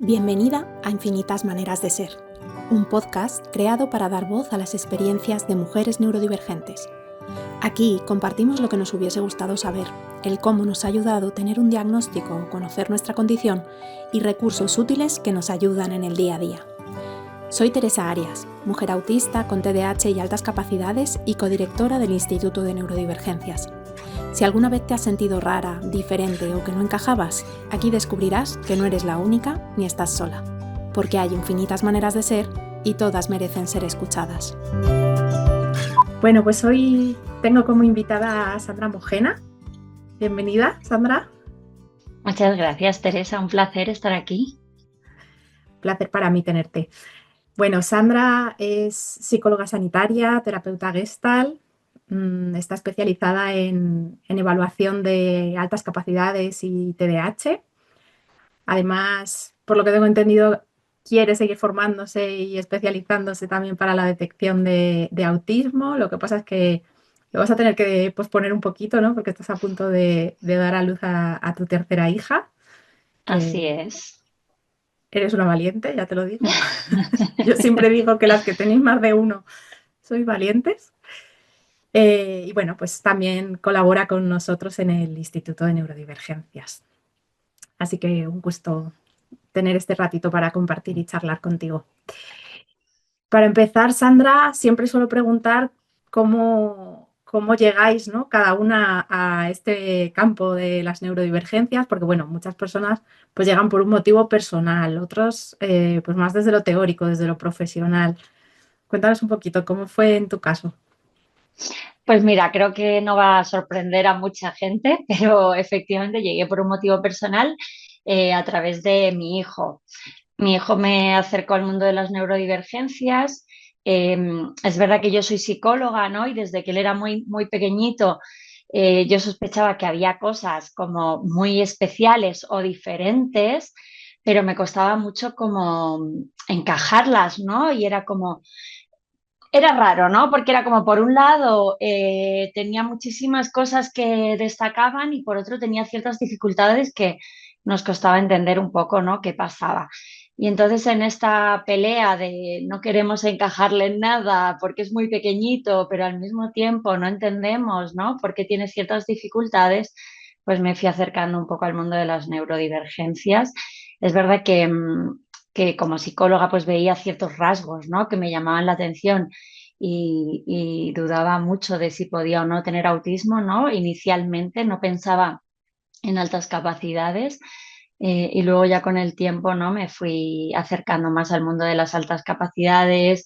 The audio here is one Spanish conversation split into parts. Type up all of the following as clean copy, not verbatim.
Bienvenida a Infinitas Maneras de Ser, un podcast creado para dar voz a las experiencias de mujeres neurodivergentes. Aquí compartimos lo que nos hubiese gustado saber, el cómo nos ha ayudado tener un diagnóstico o conocer nuestra condición y recursos útiles que nos ayudan en el día a día. Soy Teresa Arias, mujer autista con TDAH y altas capacidades y codirectora del Instituto de Neurodivergencias. Si alguna vez te has sentido rara, diferente o que no encajabas, aquí descubrirás que no eres la única ni estás sola, porque hay infinitas maneras de ser y todas merecen ser escuchadas. Bueno, pues hoy tengo como invitada a Sandra Mojena. Bienvenida, Sandra. Muchas gracias, Teresa. Un placer estar aquí. Placer para mí tenerte. Bueno, Sandra es psicóloga sanitaria, terapeuta Gestalt. Está especializada en evaluación de altas capacidades y TDAH. Además, por lo que tengo entendido, quiere seguir formándose y especializándose también para la detección de autismo. Lo que pasa es que lo vas a tener que posponer un poquito, ¿no? Porque estás a punto de dar a luz a tu tercera hija. Así es. Eres una valiente, ya te lo digo. Yo siempre digo que las que tenéis más de uno sois valientes. Y bueno, pues también colabora con nosotros en el Instituto de Neurodivergencias. Así que un gusto tener este ratito para compartir y charlar contigo. Para empezar, Sandra, siempre suelo preguntar cómo llegáis, ¿no? Cada una a este campo de las neurodivergencias, porque bueno, muchas personas pues llegan por un motivo personal, otros pues más desde lo teórico, desde lo profesional. Cuéntanos un poquito, ¿cómo fue en tu caso? Pues mira, creo que no va a sorprender a mucha gente, pero efectivamente llegué por un motivo personal a través de mi hijo. Mi hijo me acercó al mundo de las neurodivergencias. Eh, es verdad que yo soy psicóloga, ¿no? Y desde que él era muy pequeñito, yo sospechaba que había cosas como muy especiales o diferentes, pero me costaba mucho como encajarlas, ¿no? Y era como era raro, ¿no? Porque era como, por un lado, tenía muchísimas cosas que destacaban y por otro tenía ciertas dificultades que nos costaba entender un poco, ¿no? ¿Qué pasaba? Y entonces en esta pelea de no queremos encajarle en nada porque es muy pequeñito, pero al mismo tiempo no entendemos, ¿no? Porque tiene ciertas dificultades, pues me fui acercando un poco al mundo de las neurodivergencias. Es verdad que como psicóloga pues veía ciertos rasgos, ¿no? Que me llamaban la atención y dudaba mucho de si podía o no tener autismo, ¿no? Inicialmente no pensaba en altas capacidades y luego ya con el tiempo, ¿no? Me fui acercando más al mundo de las altas capacidades,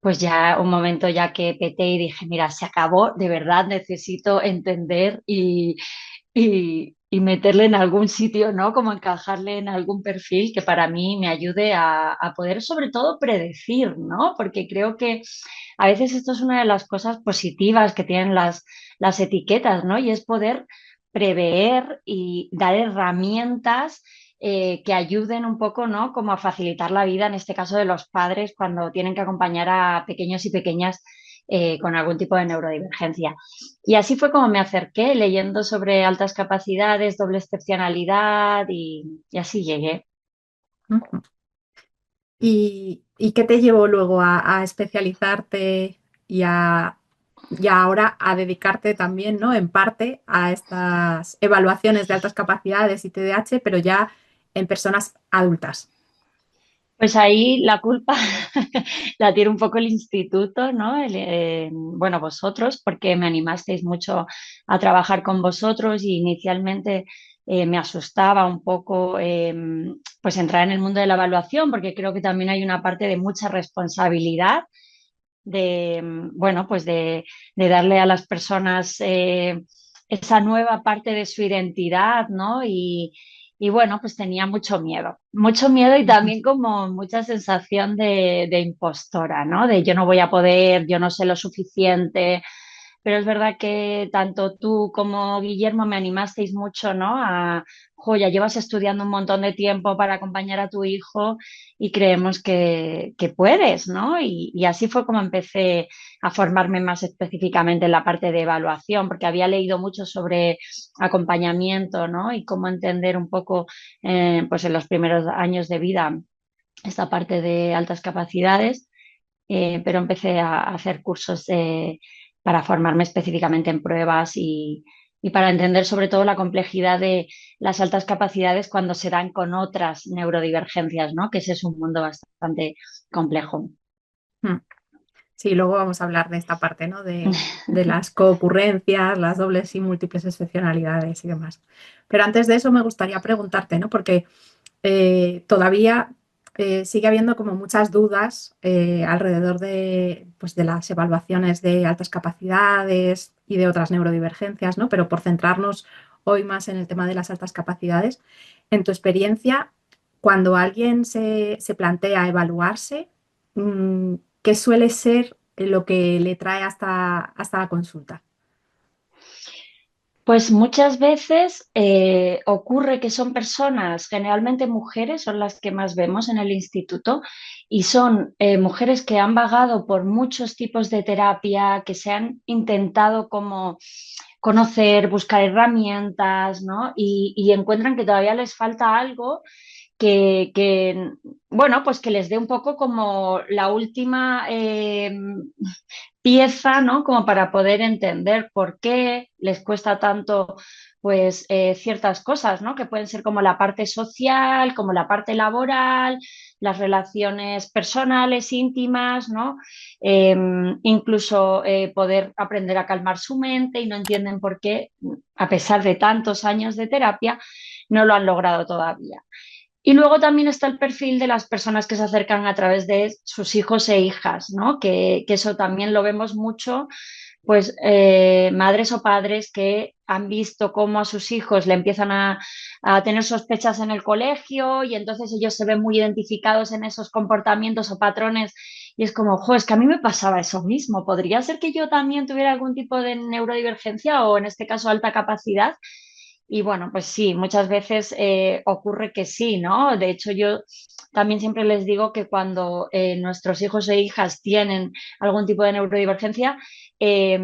pues ya un momento ya que peté y dije, mira, se acabó, de verdad necesito entender y meterle en algún sitio, ¿no? Como encajarle en algún perfil que para mí me ayude a poder sobre todo predecir, ¿no? Porque creo que a veces esto es una de las cosas positivas que tienen las etiquetas, ¿no? Y es poder prever y dar herramientas que ayuden un poco, ¿no? Como a facilitar la vida, en este caso de los padres, cuando tienen que acompañar a pequeños y pequeñas con algún tipo de neurodivergencia. Y así fue como me acerqué, leyendo sobre altas capacidades, doble excepcionalidad y así llegué. Ujú. ¿Y qué te llevó luego a especializarte y ahora a dedicarte también, ¿no? En parte a estas evaluaciones de altas capacidades y TDAH, pero ya en personas adultas? Pues ahí la culpa la tiene un poco el instituto, ¿no? Bueno, vosotros, porque me animasteis mucho a trabajar con vosotros y inicialmente me asustaba un poco pues entrar en el mundo de la evaluación, porque creo que también hay una parte de mucha responsabilidad de, bueno, pues de darle a las personas esa nueva parte de su identidad, ¿no? Y bueno, pues tenía mucho miedo y Ujú. también como mucha sensación de impostora, ¿no? De yo no voy a poder, yo no sé lo suficiente. pero es verdad que tanto tú como Guillermo me animasteis mucho, ¿no? Ya llevas estudiando un montón de tiempo para acompañar a tu hijo y creemos que puedes, ¿no? Y así fue como empecé a formarme más específicamente en la parte de evaluación, porque había leído mucho sobre acompañamiento, ¿no? Y cómo entender un poco, pues en los primeros años de vida esta parte de altas capacidades, pero empecé a hacer cursos para formarme específicamente en pruebas y para entender sobre todo la complejidad de las altas capacidades cuando se dan con otras neurodivergencias, ¿no? Que ese es un mundo bastante complejo. Mm. Sí, luego vamos a hablar de esta parte, ¿no? De las coocurrencias, las dobles y múltiples excepcionalidades y demás. Pero antes de eso me gustaría preguntarte, ¿no? Porque todavía sigue habiendo como muchas dudas alrededor de, pues, de las evaluaciones de altas capacidades y de otras neurodivergencias, ¿no? Pero por centrarnos hoy más en el tema de las altas capacidades, en tu experiencia, cuando alguien se plantea evaluarse, ¿qué suele ser lo que le trae hasta la consulta? Pues muchas veces ocurre que son personas, generalmente mujeres, son las que más vemos en el instituto, y son mujeres que han vagado por muchos tipos de terapia, que se han intentado como conocer, buscar herramientas, ¿no? Y encuentran que todavía les falta algo bueno, pues que les dé un poco como la última pieza, ¿no? Como para poder entender por qué les cuesta tanto, pues, ciertas cosas, ¿no? Que pueden ser como la parte social, como la parte laboral, las relaciones personales, íntimas, ¿no? Eh, Incluso poder aprender a calmar su mente y no entienden por qué, a pesar de tantos años de terapia, no lo han logrado todavía. Y luego también está el perfil de las personas que se acercan a través de sus hijos e hijas, ¿no? Que eso también lo vemos mucho, pues madres o padres que han visto cómo a sus hijos le empiezan a tener sospechas en el colegio y entonces ellos se ven muy identificados en esos comportamientos o patrones y es como, jo, es que a mí me pasaba eso mismo. ¿Podría ser que yo también tuviera algún tipo de neurodivergencia o en este caso alta capacidad? Y bueno, pues sí, muchas veces ocurre que sí, ¿no? De hecho, yo también siempre les digo que cuando nuestros hijos e hijas tienen algún tipo de neurodivergencia, eh,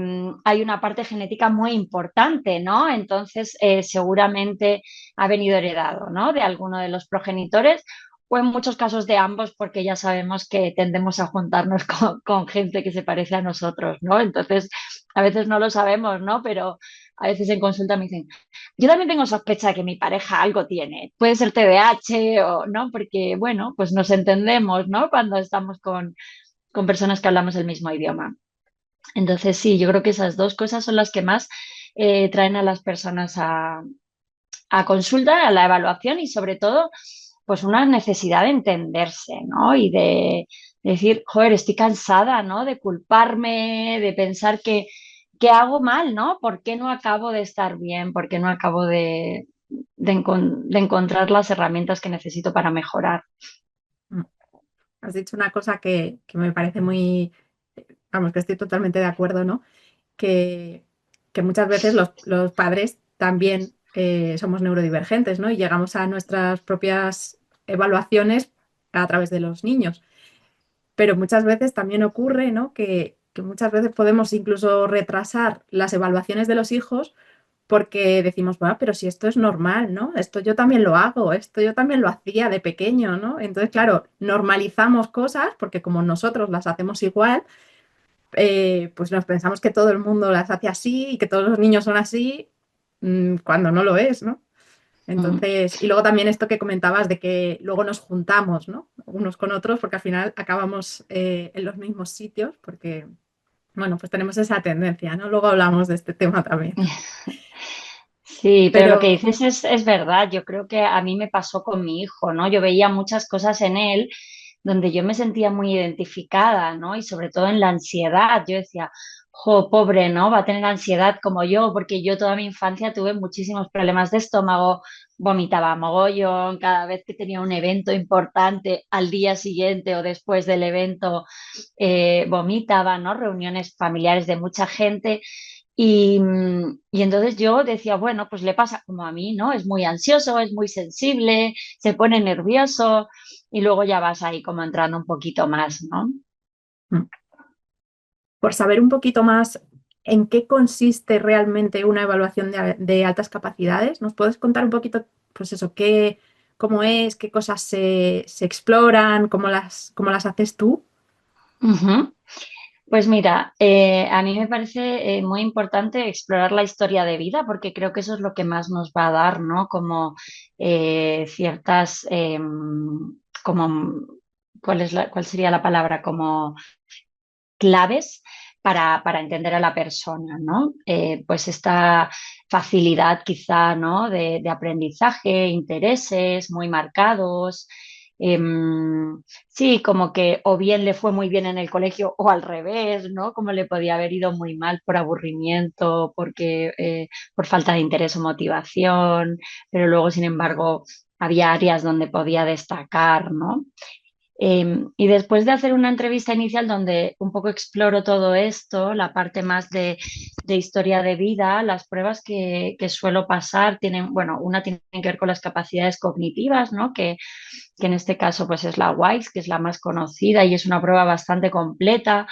hay una parte genética muy importante, ¿no? Entonces, seguramente ha venido heredado, ¿no? De alguno de los progenitores o en muchos casos de ambos, porque ya sabemos que tendemos a juntarnos con gente que se parece a nosotros, ¿no? Entonces, a veces no lo sabemos, ¿no? Pero a veces en consulta me dicen, yo también tengo sospecha de que mi pareja algo tiene. Puede ser TDAH o no, porque, bueno, pues nos entendemos, ¿no? Cuando estamos con personas que hablamos el mismo idioma. Entonces, sí, yo creo que esas dos cosas son las que más traen a las personas a consulta, a la evaluación y sobre todo, pues una necesidad de entenderse, ¿no? Y de decir, joder, estoy cansada, ¿no? De culparme, de pensar que hago mal, ¿no? ¿Por qué no acabo de estar bien? ¿Por qué no acabo de encontrar las herramientas que necesito para mejorar? Mm. Has dicho una cosa que me parece muy, vamos, que estoy totalmente de acuerdo, ¿no? Que, que muchas veces los padres también somos neurodivergentes, ¿no? Y llegamos a nuestras propias evaluaciones a través de los niños. Pero muchas veces también ocurre, ¿no? Que muchas veces podemos incluso retrasar las evaluaciones de los hijos porque decimos, bueno, pero si esto es normal, ¿no? Esto yo también lo hago, esto yo también lo hacía de pequeño, ¿no? Entonces, claro, normalizamos cosas porque como nosotros las hacemos igual, pues nos pensamos que todo el mundo las hace así y que todos los niños son así, cuando no lo es, ¿no? Mm. Entonces, y luego también esto que comentabas de que luego nos juntamos, ¿no? Unos con otros, porque al final acabamos en los mismos sitios, porque, bueno, pues tenemos esa tendencia, ¿no? Luego hablamos de este tema también. Sí, pero lo que Pero, dices es verdad. Yo creo que a mí me pasó con mi hijo, ¿no? Yo veía muchas cosas en él donde yo me sentía muy identificada, ¿no? Y sobre todo en la ansiedad. Yo decía, jo, pobre, ¿no? Va a tener ansiedad como yo, porque yo toda mi infancia tuve muchísimos problemas de estómago, vomitaba mogollón, cada vez que tenía un evento importante al día siguiente o después del evento vomitaba, ¿no? Reuniones familiares de mucha gente y entonces yo decía, bueno, pues le pasa como a mí, ¿no? Es muy ansioso, es muy sensible, se pone nervioso y luego ya vas ahí como entrando un poquito más, ¿no? Mm. Por saber un poquito más en qué consiste realmente una evaluación de altas capacidades, ¿nos puedes contar un poquito, pues eso, cómo es, qué cosas se exploran, cómo las haces tú? Ujú. Pues mira, a mí me parece muy importante explorar la historia de vida porque creo que eso es lo que más nos va a dar, ¿no? Como ciertas, como, cuál sería la palabra? Como claves para entender a la persona, ¿no? Pues esta facilidad quizá, ¿no? De aprendizaje, intereses muy marcados. Sí, como que o bien le fue muy bien en el colegio o al revés, ¿no? Como le podía haber ido muy mal por aburrimiento, porque por falta de interés o motivación, pero luego, sin embargo, había áreas donde podía destacar, ¿no? Y después de hacer una entrevista inicial donde un poco exploro todo esto, la parte más de historia de vida, las pruebas que suelo pasar tienen, bueno, una tiene que ver con las capacidades cognitivas, ¿no? Que en este caso pues es la WISE, que es la más conocida y es una prueba bastante completa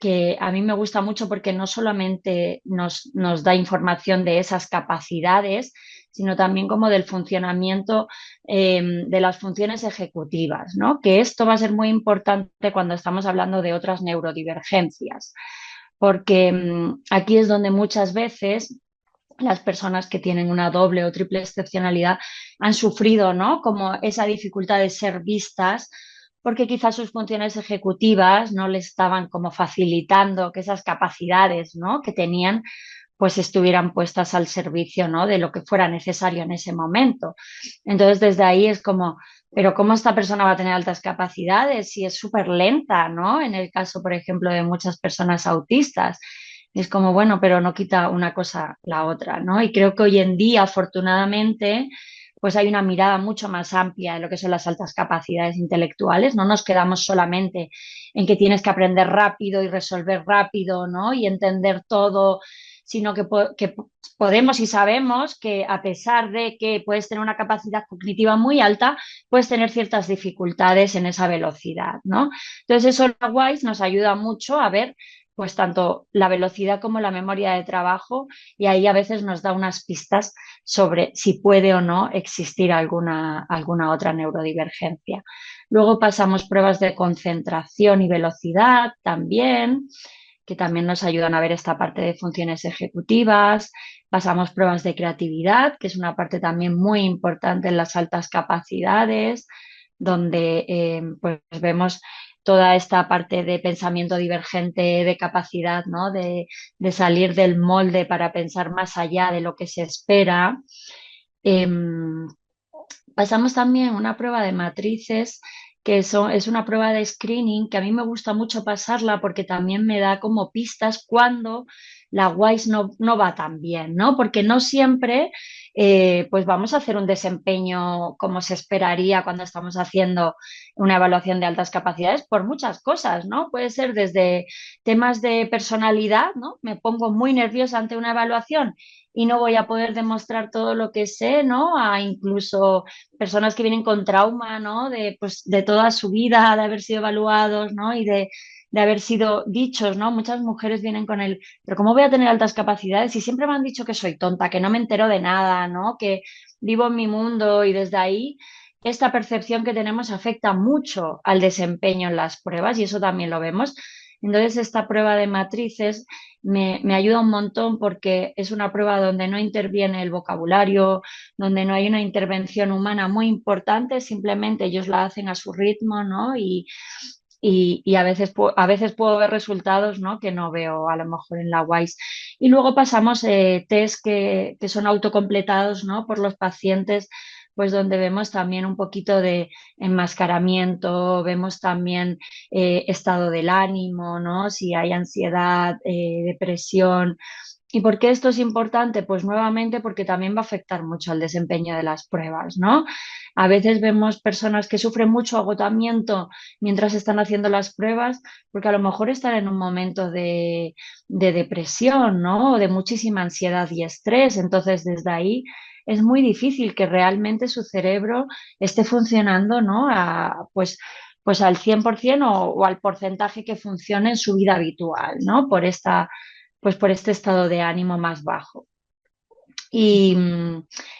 que a mí me gusta mucho porque no solamente nos da información de esas capacidades, sino también como del funcionamiento de las funciones ejecutivas, ¿no? Que esto va a ser muy importante cuando estamos hablando de otras neurodivergencias, porque aquí es donde muchas veces las personas que tienen una doble o triple excepcionalidad han sufrido, ¿no? Como esa dificultad de ser vistas porque quizás sus funciones ejecutivas no les estaban como facilitando que esas capacidades, ¿no? que tenían pues estuvieran puestas al servicio, ¿no? de lo que fuera necesario en ese momento. Entonces, desde ahí es como, pero ¿cómo esta persona va a tener altas capacidades si es súper lenta, ¿no? En el caso, por ejemplo, de muchas personas autistas. Es como, bueno, pero no quita una cosa la otra, ¿no? Y creo que hoy en día, afortunadamente, pues hay una mirada mucho más amplia de lo que son las altas capacidades intelectuales. No nos quedamos solamente en que tienes que aprender rápido y resolver rápido, ¿no? Y entender todo, sino que podemos y sabemos que a pesar de que puedes tener una capacidad cognitiva muy alta, puedes tener ciertas dificultades en esa velocidad, ¿no? Entonces eso la WISE nos ayuda mucho a ver pues tanto la velocidad como la memoria de trabajo y ahí a veces nos da unas pistas sobre si puede o no existir alguna otra neurodivergencia. Luego pasamos pruebas de concentración y velocidad también, que también nos ayudan a ver esta parte de funciones ejecutivas. Pasamos pruebas de creatividad, que es una parte también muy importante en las altas capacidades, donde pues vemos toda esta parte de pensamiento divergente, de capacidad, ¿no? De salir del molde para pensar más allá de lo que se espera. Em, Pasamos también una prueba de matrices, es una prueba de screening que a mí me gusta mucho pasarla porque también me da como pistas cuando la WISE no va tan bien, ¿no? Porque no siempre pues vamos a hacer un desempeño como se esperaría cuando estamos haciendo una evaluación de altas capacidades por muchas cosas, ¿no? Puede ser desde temas de personalidad, ¿no? Me pongo muy nerviosa ante una evaluación y no voy a poder demostrar todo lo que sé, ¿no? A incluso personas que vienen con trauma, ¿no? De, pues, de toda su vida, de haber sido evaluados, ¿no? Y de haber sido dichos, ¿no? Muchas mujeres vienen con el, pero ¿cómo voy a tener altas capacidades? Y siempre me han dicho que soy tonta, que no me entero de nada, ¿no? Que vivo en mi mundo y desde ahí esta percepción que tenemos afecta mucho al desempeño en las pruebas y eso también lo vemos. Entonces, esta prueba de matrices me ayuda un montón porque es una prueba donde no interviene el vocabulario, donde no hay una intervención humana muy importante, simplemente ellos la hacen a su ritmo, ¿no? Y a veces puedo ver resultados, ¿no? que no veo a lo mejor en la WISE. Y luego pasamos test que son autocompletados, ¿no? por los pacientes, pues donde vemos también un poquito de enmascaramiento, vemos también estado del ánimo, ¿no? Si hay ansiedad, depresión, ¿Y por qué esto es importante? Pues nuevamente porque también va a afectar mucho al desempeño de las pruebas, ¿no? A veces vemos personas que sufren mucho agotamiento mientras están haciendo las pruebas, porque a lo mejor están en un momento de depresión, ¿no? O de muchísima ansiedad y estrés. Entonces, desde ahí es muy difícil que realmente su cerebro esté funcionando, ¿no? Pues al 100% o al porcentaje que funcione en su vida habitual, ¿no? Pues por este estado de ánimo más bajo. Y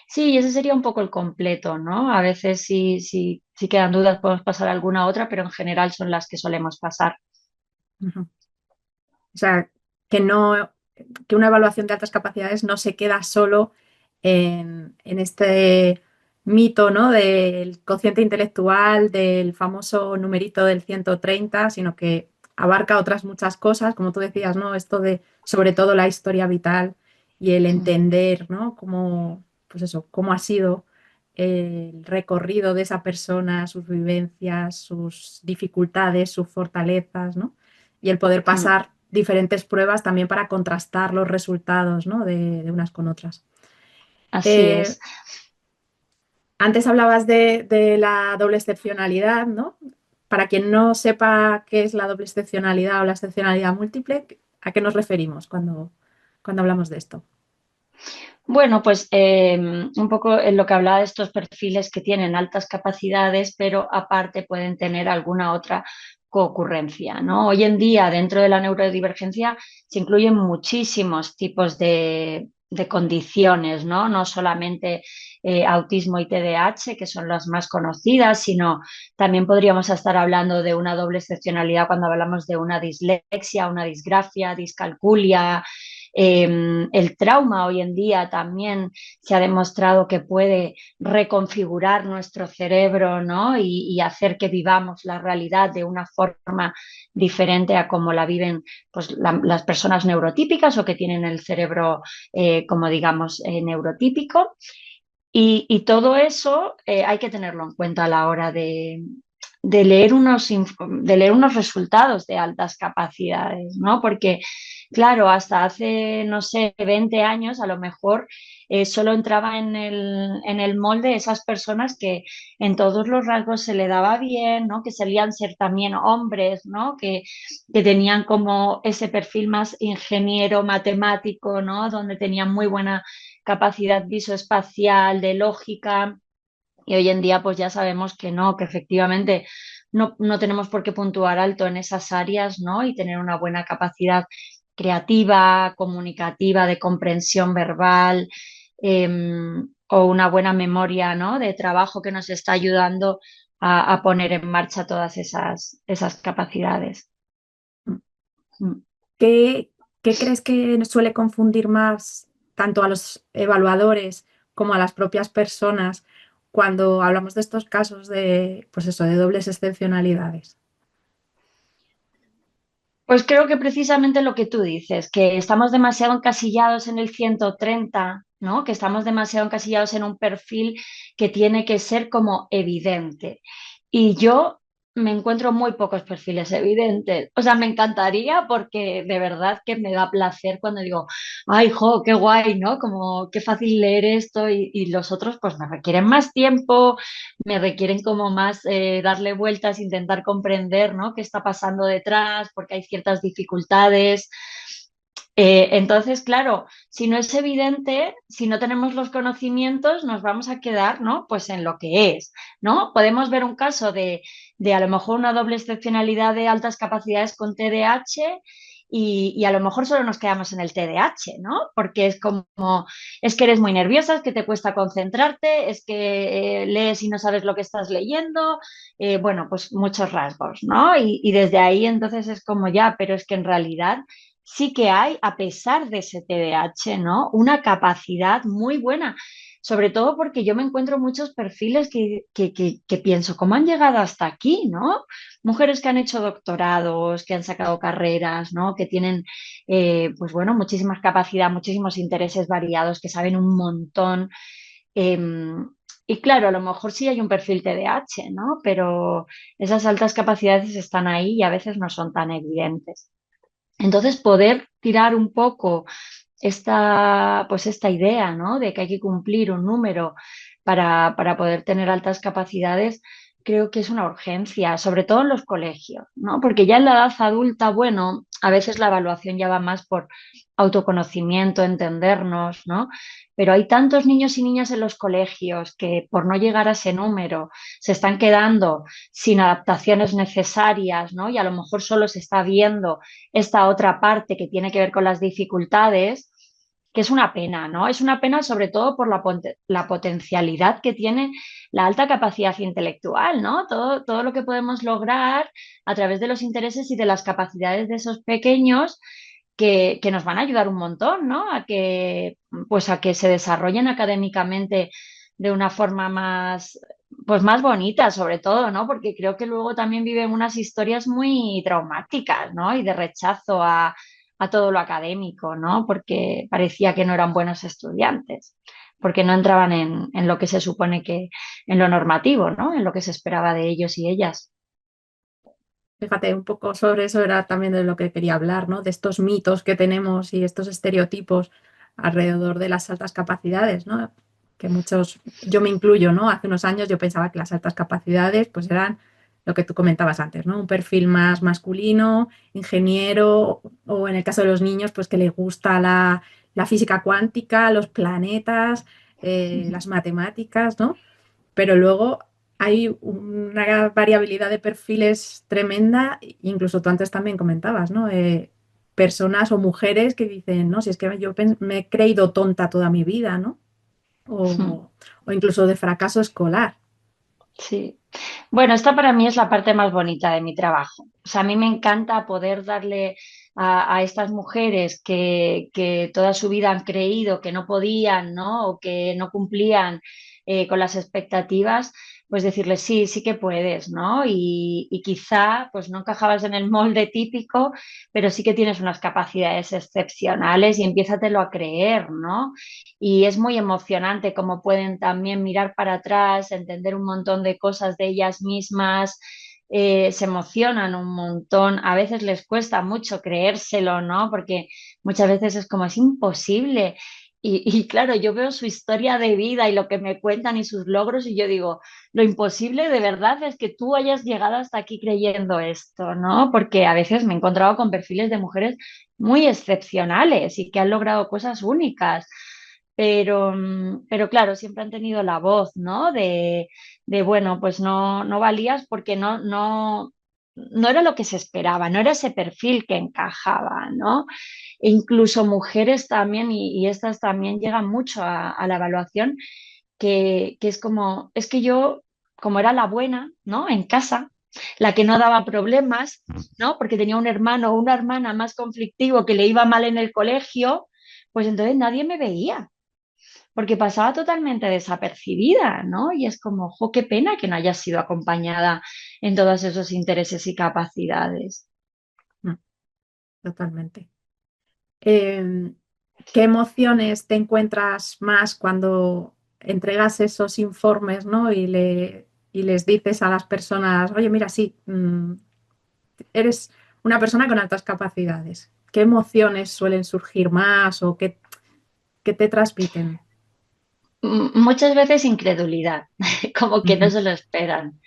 sí, ese sería un poco el completo, ¿no? A veces si quedan dudas podemos pasar a alguna otra, pero en general son las que solemos pasar. Ujú. O sea, que no, que una evaluación de altas capacidades no se queda solo en este mito, ¿no? Del cociente intelectual, del famoso numerito del 130, sino que abarca otras muchas cosas, como tú decías, ¿no? Esto de, sobre todo, la historia vital y el entender, ¿no? Cómo, pues eso, cómo ha sido el recorrido de esa persona, sus vivencias, sus dificultades, sus fortalezas, ¿no? Y el poder pasar diferentes pruebas también para contrastar los resultados, ¿no? de unas con otras. Así Eh, es. Antes hablabas de la doble excepcionalidad, ¿no? Para quien no sepa qué es la doble excepcionalidad o la excepcionalidad múltiple, ¿a qué nos referimos cuando hablamos de esto? Bueno, pues un poco en lo que hablaba de estos perfiles que tienen altas capacidades, pero aparte pueden tener alguna otra coocurrencia, ¿no? Hoy en día, dentro de la neurodivergencia, se incluyen muchísimos tipos de condiciones, ¿no? No solamente autismo y TDAH, que son las más conocidas, sino también podríamos estar hablando de una doble excepcionalidad cuando hablamos de una dislexia, una disgrafia, discalculia. El trauma hoy en día también se ha demostrado que puede reconfigurar nuestro cerebro, ¿no? Y hacer que vivamos la realidad de una forma diferente a como la viven pues, las personas neurotípicas o que tienen el cerebro, como digamos, neurotípico. Y todo eso hay que tenerlo en cuenta a la hora de leer unos resultados de altas capacidades, ¿no? Porque, claro, hasta hace, no sé, 20 años a lo mejor solo entraba en el molde esas personas que en todos los rasgos se le daba bien, ¿no? Que solían ser también hombres, ¿no? Que tenían como ese perfil más ingeniero matemático, ¿no? Donde tenían muy buena capacidad visoespacial, de lógica. Y hoy en día pues ya sabemos que no, que efectivamente no tenemos por qué puntuar alto en esas áreas, ¿no? Y tener una buena capacidad creativa, comunicativa, de comprensión verbal, eh, o una buena memoria, ¿no? De trabajo que nos está ayudando a poner en marcha todas esas capacidades. Mm. ¿Qué crees que suele confundir más tanto a los evaluadores como a las propias personas cuando hablamos de estos casos de, pues eso, de dobles excepcionalidades? Pues creo que precisamente lo que tú dices, que estamos demasiado encasillados en el 130, ¿no? Que estamos demasiado encasillados en un perfil que tiene que ser como evidente. Y yo me encuentro muy pocos perfiles evidentes. O sea, me encantaría porque de verdad que me da placer cuando digo, ay, jo, qué guay, ¿no? Como qué fácil leer esto y los otros pues me requieren más tiempo, me requieren como más darle vueltas, intentar comprender, ¿no? Qué está pasando detrás, porque hay ciertas dificultades. Entonces, claro, si no es evidente, si no tenemos los conocimientos, nos vamos a quedar, ¿no? Pues en lo que es, ¿no? Podemos ver un caso de a lo mejor una doble excepcionalidad de altas capacidades con TDAH y a lo mejor solo nos quedamos en el TDAH, ¿no? Porque es como, es que eres muy nerviosa, es que te cuesta concentrarte, es que lees y no sabes lo que estás leyendo, bueno, pues muchos rasgos, ¿no? Y desde ahí entonces es como ya, pero es que en realidad sí que hay, a pesar de ese TDAH, ¿no? Una capacidad muy buena, sobre todo porque yo me encuentro muchos perfiles que pienso, ¿cómo han llegado hasta aquí, ¿no? Mujeres que han hecho doctorados, que han sacado carreras, ¿no? Que tienen, pues bueno, muchísimas capacidades, muchísimos intereses variados, que saben un montón. eh, y claro, a lo mejor sí hay un perfil TDAH, ¿no? Pero esas altas capacidades están ahí y a veces no son tan evidentes. Entonces, poder tirar un poco, pues esta idea, ¿no? De que hay que cumplir un número para poder tener altas capacidades, creo que es una urgencia, sobre todo en los colegios, ¿no? Porque ya en la edad adulta, bueno, a veces la evaluación ya va más por autoconocimiento, entendernos, ¿no? Pero hay tantos niños y niñas en los colegios que por no llegar a ese número se están quedando sin adaptaciones necesarias, ¿no? Y a lo mejor solo se está viendo esta otra parte que tiene que ver con las dificultades, que es una pena, ¿no? Es una pena sobre todo por la potencialidad que tiene la alta capacidad intelectual, ¿no? Todo lo que podemos lograr a través de los intereses y de las capacidades de esos pequeños que nos van a ayudar un montón, ¿no? Pues a que se desarrollen académicamente de una forma más, pues más bonita, sobre todo, ¿no? Porque creo que luego también viven unas historias muy traumáticas, ¿no? Y de rechazo a todo lo académico, ¿no? Porque parecía que no eran buenos estudiantes, porque no entraban en lo que se supone que, en lo normativo, ¿no? En lo que se esperaba de ellos y ellas. Fíjate, un poco sobre eso era también de lo que quería hablar, ¿no? De estos mitos que tenemos y estos estereotipos alrededor de las altas capacidades, ¿no? Que muchos, yo me incluyo, ¿no? Hace unos años yo pensaba que las altas capacidades pues eran lo que tú comentabas antes, ¿no? Un perfil más masculino, ingeniero, o en el caso de los niños, pues que les gusta la física cuántica, los planetas, las matemáticas, ¿no? Pero luego hay una variabilidad de perfiles tremenda, incluso tú antes también comentabas, ¿no? Personas o mujeres que dicen, no, si es que yo me he creído tonta toda mi vida, ¿no? O incluso de fracaso escolar. Sí. Bueno, esta para mí es la parte más bonita de mi trabajo. O sea, a mí me encanta poder darle a estas mujeres que toda su vida han creído que no podían, ¿no? O que no cumplían con las expectativas, pues decirles sí, sí que puedes, ¿no? Y quizá pues no encajabas en el molde típico, pero sí que tienes unas capacidades excepcionales y empiézatelo a creer, ¿no? Y es muy emocionante cómo pueden también mirar para atrás, entender un montón de cosas de ellas mismas, se emocionan un montón, a veces les cuesta mucho creérselo, ¿no? Porque muchas veces es como es imposible. Y claro, yo veo su historia de vida y lo que me cuentan y sus logros y yo digo, lo imposible de verdad es que tú hayas llegado hasta aquí creyendo esto, ¿no? Porque a veces me he encontrado con perfiles de mujeres muy excepcionales y que han logrado cosas únicas. Pero claro, siempre han tenido la voz, ¿no? Bueno, pues no valías porque no era lo que se esperaba, no era ese perfil que encajaba, ¿no? E incluso mujeres también, y estas también llegan mucho a la evaluación, que es como, es que yo, como era la buena, ¿no? En casa, la que no daba problemas, ¿no? Porque tenía un hermano o una hermana más conflictivo que le iba mal en el colegio, pues entonces nadie me veía porque pasaba totalmente desapercibida, ¿no? Y es como, jo, qué pena que no haya sido acompañada en todos esos intereses y capacidades. Mm, totalmente. Eh, ¿Qué emociones te encuentras más cuando entregas esos informes, ¿no? Y les dices a las personas, oye, mira, sí, eres una persona con altas capacidades. ¿Qué emociones suelen surgir más o qué te transmiten? Muchas veces incredulidad, como que no Ujú. se lo esperan.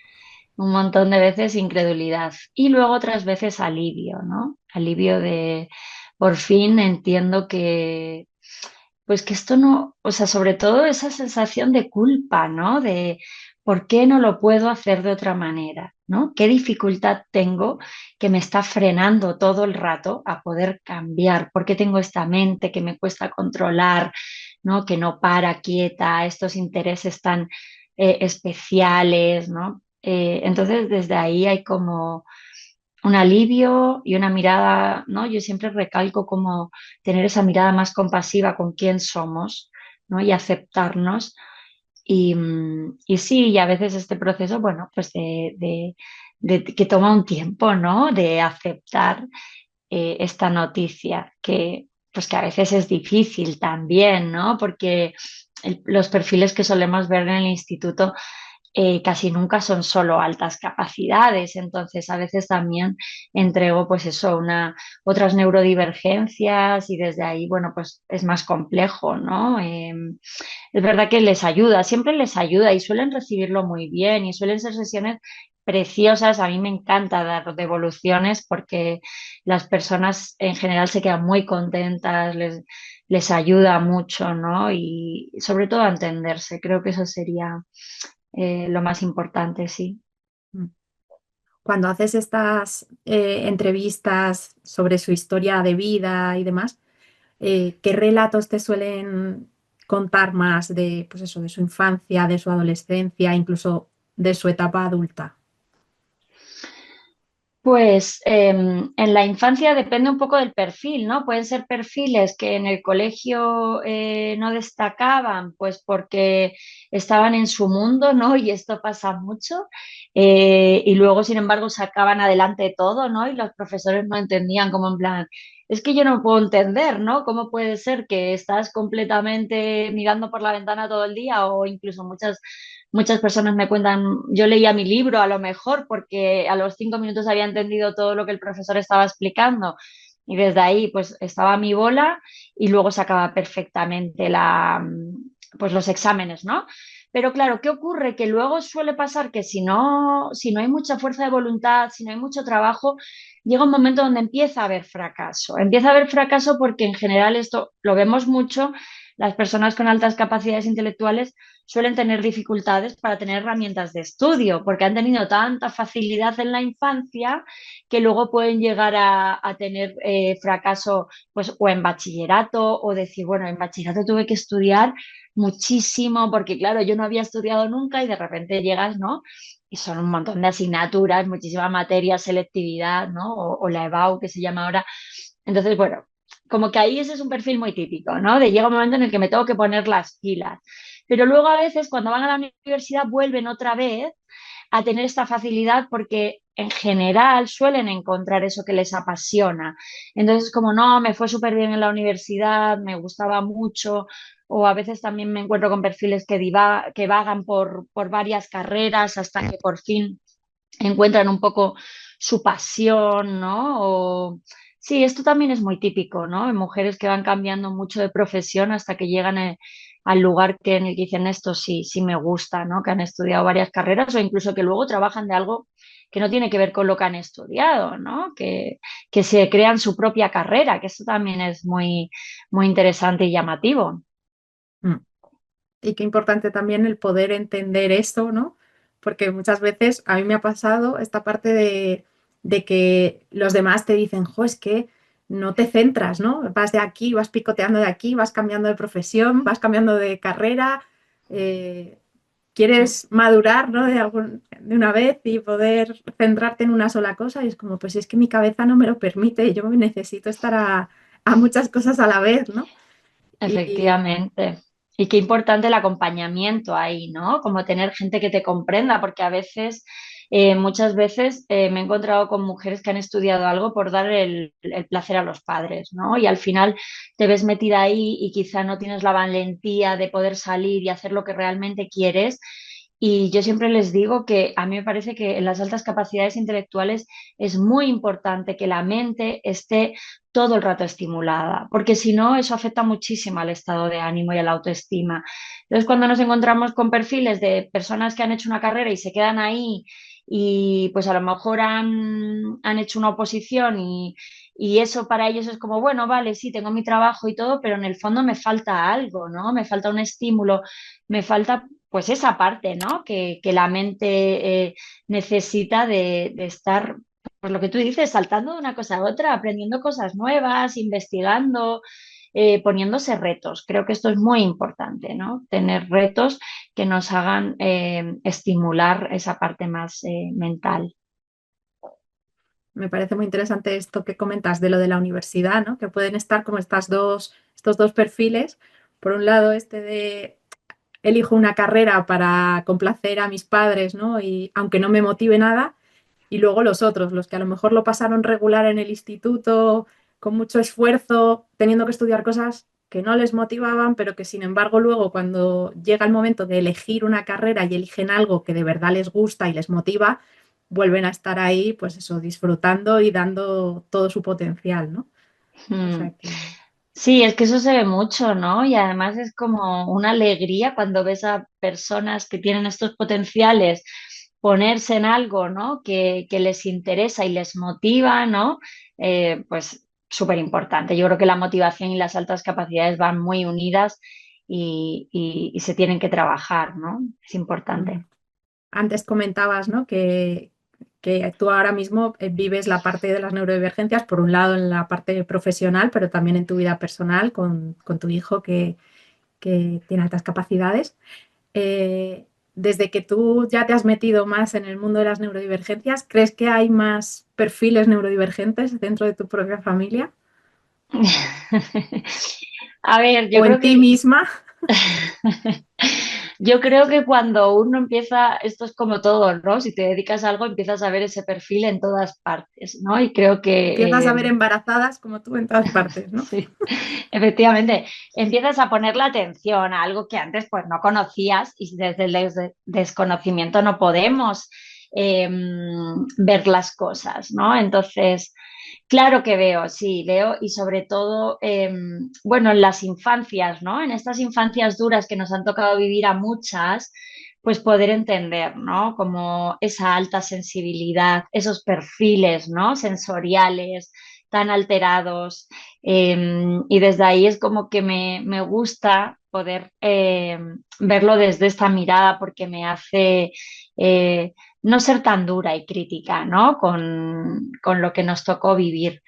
Un montón de veces incredulidad. Y luego otras veces alivio, ¿no? Alivio de, por fin entiendo pues que esto no, o sea, sobre todo esa sensación de culpa, ¿no? De por qué no lo puedo hacer de otra manera, ¿no? ¿Qué dificultad tengo que me está frenando todo el rato a poder cambiar? ¿Por qué tengo esta mente que me cuesta controlar, ¿no? Que no para quieta, estos intereses tan especiales, ¿no? Entonces, desde ahí hay como un alivio y una mirada, ¿no? Yo siempre recalco como tener esa mirada más compasiva con quién somos, ¿no? Y aceptarnos. Y sí, y a veces este proceso, bueno, pues que toma un tiempo, ¿no? De aceptar esta noticia, que pues que a veces es difícil también, ¿no? Porque los perfiles que solemos ver en el instituto casi nunca son solo altas capacidades, entonces a veces también entrego pues eso, otras neurodivergencias y desde ahí, bueno, pues es más complejo, ¿no? Es verdad que les ayuda, siempre les ayuda y suelen recibirlo muy bien y suelen ser sesiones preciosas. A mí me encanta dar devoluciones porque las personas en general se quedan muy contentas, les ayuda mucho, ¿no? Y sobre todo a entenderse. Creo que eso sería lo más importante, sí. Cuando haces estas entrevistas sobre su historia de vida y demás, ¿qué relatos te suelen contar más de, pues eso, de su infancia, de su adolescencia, incluso de su etapa adulta? Pues en la infancia depende un poco del perfil, ¿no? Pueden ser perfiles que en el colegio no destacaban, pues porque estaban en su mundo, ¿no? Y esto pasa mucho. Y luego, sin embargo, sacaban adelante todo, ¿no? Y los profesores no entendían como en plan, es que yo no puedo entender, ¿no? ¿Cómo puede ser que estás completamente mirando por la ventana todo el día o incluso muchas personas me cuentan, yo leía mi libro a lo mejor porque a los 5 minutos había entendido todo lo que el profesor estaba explicando y desde ahí pues estaba a mi bola y luego sacaba perfectamente pues los exámenes, ¿no? Pero claro, ¿qué ocurre? Que luego suele pasar que si no hay mucha fuerza de voluntad, si no hay mucho trabajo, llega un momento donde empieza a haber fracaso. Empieza a haber fracaso porque en general esto lo vemos mucho, las personas con altas capacidades intelectuales suelen tener dificultades para tener herramientas de estudio, porque han tenido tanta facilidad en la infancia que luego pueden llegar a tener fracaso pues, o en bachillerato o decir, bueno, en bachillerato tuve que estudiar muchísimo porque, claro, yo no había estudiado nunca y de repente llegas, ¿no? Y son un montón de asignaturas, muchísimas materias, selectividad, ¿no? O la EBAU que se llama ahora. Entonces, bueno, como que ahí ese es un perfil muy típico, ¿no? De llega un momento en el que me tengo que poner las pilas. Pero luego a veces cuando van a la universidad vuelven otra vez a tener esta facilidad porque en general suelen encontrar eso que les apasiona. Entonces, como no, me fue súper bien en la universidad, me gustaba mucho, o a veces también me encuentro con perfiles que vagan por varias carreras hasta que por fin encuentran un poco su pasión, ¿no? Sí, esto también es muy típico, ¿no? En mujeres que van cambiando mucho de profesión hasta que llegan al lugar en el que dicen esto sí, sí me gusta, ¿no? Que han estudiado varias carreras o incluso que luego trabajan de algo que no tiene que ver con lo que han estudiado, ¿no? Que se crean su propia carrera, que esto también es muy, muy interesante y llamativo. Mm. Y qué importante también el poder entender esto, ¿no? Porque muchas veces a mí me ha pasado esta parte de que los demás te dicen, jo, es que no te centras, ¿no? Vas de aquí, vas picoteando de aquí, vas cambiando de profesión, vas cambiando de carrera, eh, quieres madurar, ¿no? De una vez y poder centrarte en una sola cosa. Y es como, pues es que mi cabeza no me lo permite, yo necesito estar a muchas cosas a la vez, ¿no? Y, Efectivamente. Y qué importante el acompañamiento ahí, ¿no? Como tener gente que te comprenda, porque a veces, muchas veces me he encontrado con mujeres que han estudiado algo por dar el placer a los padres, ¿no? Y al final te ves metida ahí y quizá no tienes la valentía de poder salir y hacer lo que realmente quieres. Y yo siempre les digo que a mí me parece que en las altas capacidades intelectuales es muy importante que la mente esté todo el rato estimulada, porque si no, eso afecta muchísimo al estado de ánimo y a la autoestima. Entonces, cuando nos encontramos con perfiles de personas que han hecho una carrera y se quedan ahí y pues a lo mejor han hecho una oposición y eso para ellos es como, bueno, vale, sí, tengo mi trabajo y todo, pero en el fondo me falta algo, ¿no? Me falta un estímulo, me falta pues esa parte, ¿no? Que la mente necesita de estar pues lo que tú dices, saltando de una cosa a otra, aprendiendo cosas nuevas, investigando, poniéndose retos. Creo que esto es muy importante, ¿no? Tener retos que nos hagan estimular esa parte más mental. me parece muy interesante esto que comentas de lo de la universidad, ¿no? Que pueden estar como estos dos perfiles. Por un lado, este de elijo una carrera para complacer a mis padres, ¿no? Y aunque no me motive nada. Y luego los otros, los que a lo mejor lo pasaron regular en el instituto, con mucho esfuerzo, teniendo que estudiar cosas que no les motivaban, pero que sin embargo luego cuando llega el momento de elegir una carrera y eligen algo que de verdad les gusta y les motiva, vuelven a estar ahí, pues eso, disfrutando y dando todo su potencial, ¿no? O Mm. sea que Sí, es que eso se ve mucho, ¿no? Y además es como una alegría cuando ves a personas que tienen estos potenciales ponerse en algo, ¿no? Que les interesa y les motiva, ¿no? Pues súper importante. Yo creo que la motivación y las altas capacidades van muy unidas y se tienen que trabajar, ¿no? Es mm, importante. antes comentabas, ¿no? Que tú ahora mismo vives la parte de las neurodivergencias, por un lado en la parte profesional, pero también en tu vida personal con tu hijo que tiene altas capacidades. Eh, Desde que tú ya te has metido más en el mundo de las neurodivergencias, ¿crees que hay más perfiles neurodivergentes dentro de tu propia familia A ver, o en ti misma? yo creo que cuando uno empieza, esto es como todo, ¿no? Si te dedicas a algo, empiezas a ver ese perfil en todas partes, ¿no? Y creo Empiezas que a ver embarazadas como tú en todas partes, ¿no? sí, efectivamente, empiezas a ponerle atención a algo que antes pues no conocías y desde el desconocimiento no podemos eh, ver las cosas, ¿no? Entonces, claro que veo, sí, veo y sobre todo, bueno, en las infancias, ¿no? En estas infancias duras que nos han tocado vivir a muchas, pues poder entender, ¿no? Como esa alta sensibilidad, esos perfiles, ¿no? Sensoriales tan alterados. Y desde ahí es como que me gusta poder verlo desde esta mirada porque me hace no ser tan dura y crítica, ¿no? Con lo que nos tocó vivir.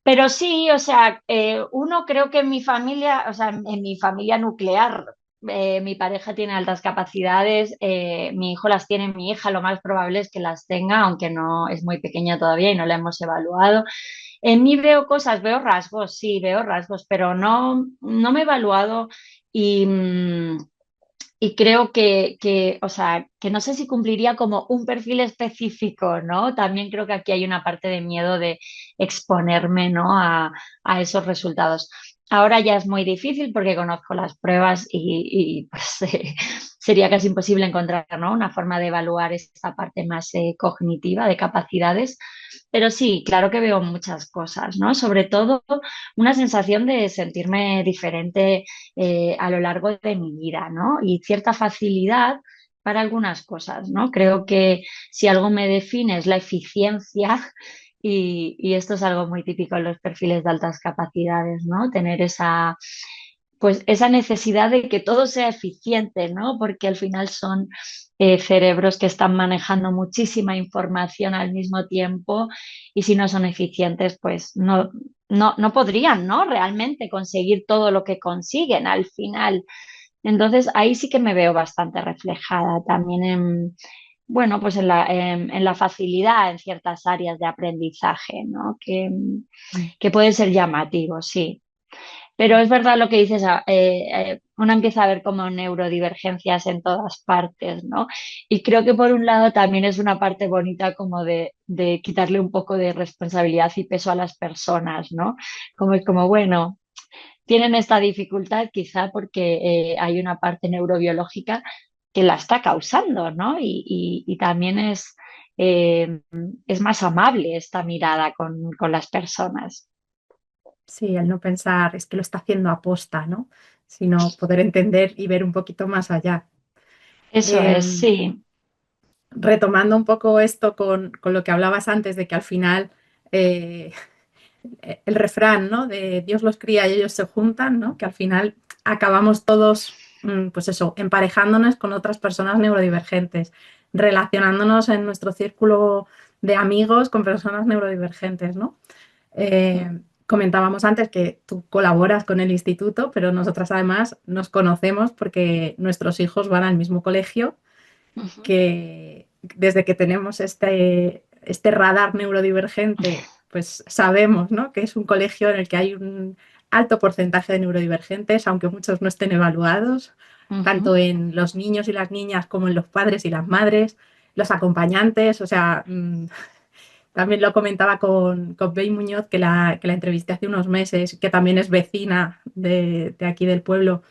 Pero sí, o sea, uno creo que en mi familia, o sea, en mi familia nuclear, mi pareja tiene altas capacidades, mi hijo las tiene, mi hija lo más probable es que las tenga, aunque no es muy pequeña todavía y no la hemos evaluado. En mí veo cosas, veo rasgos, sí, veo rasgos, pero no me he evaluado y, y creo o sea, que no sé si cumpliría como un perfil específico, ¿no? También creo que aquí hay una parte de miedo de exponerme, ¿no? A esos resultados. Ahora ya es muy difícil porque conozco las pruebas pues, sería casi imposible encontrar, ¿no? Una forma de evaluar esta parte más cognitiva de capacidades. Pero sí, claro que veo muchas cosas, ¿no? Sobre todo una sensación de sentirme diferente a lo largo de mi vida, ¿no? Y cierta facilidad para algunas cosas, ¿no? Creo que si algo me define es la eficiencia y esto es algo muy típico en los perfiles de altas capacidades, ¿no? Tener pues esa necesidad de que todo sea eficiente, ¿no? Porque al final son cerebros que están manejando muchísima información al mismo tiempo y si no son eficientes, pues no podrían, ¿no? Realmente conseguir todo lo que consiguen al final. Entonces, ahí sí que me veo bastante reflejada también bueno, pues en la facilidad en ciertas áreas de aprendizaje, ¿no? Que puede ser llamativo, sí. Pero es verdad lo que dices, uno empieza a ver como neurodivergencias en todas partes, ¿no? Y creo que por un lado también es una parte bonita como de quitarle un poco de responsabilidad y peso a las personas, ¿no? Como es como, bueno, tienen esta dificultad quizá porque hay una parte neurobiológica que la está causando, ¿no? Y también es más amable esta mirada con las personas. Sí, el no pensar es que lo está haciendo aposta, ¿no? Sino poder entender y ver un poquito más allá. Eso es, Em, sí. Retomando un poco esto con lo que hablabas antes de que al final eh, el refrán, ¿no? De Dios los cría y ellos se juntan, ¿no? Que al final acabamos todos, pues eso, emparejándonos con otras personas neurodivergentes, relacionándonos en nuestro círculo de amigos con personas neurodivergentes, ¿no? Comentábamos antes que tú colaboras con el instituto, pero nosotras además nos conocemos porque nuestros hijos van al mismo colegio Ujú. que desde que tenemos este radar neurodivergente, pues sabemos, ¿no? Que es un colegio en el que hay un alto porcentaje de neurodivergentes, aunque muchos no estén evaluados, tanto Ujú. en los niños y las niñas como en los padres y las madres, los acompañantes, o sea, También lo comentaba con Bey Muñoz, que la entrevisté hace unos meses, que también es vecina de aquí del pueblo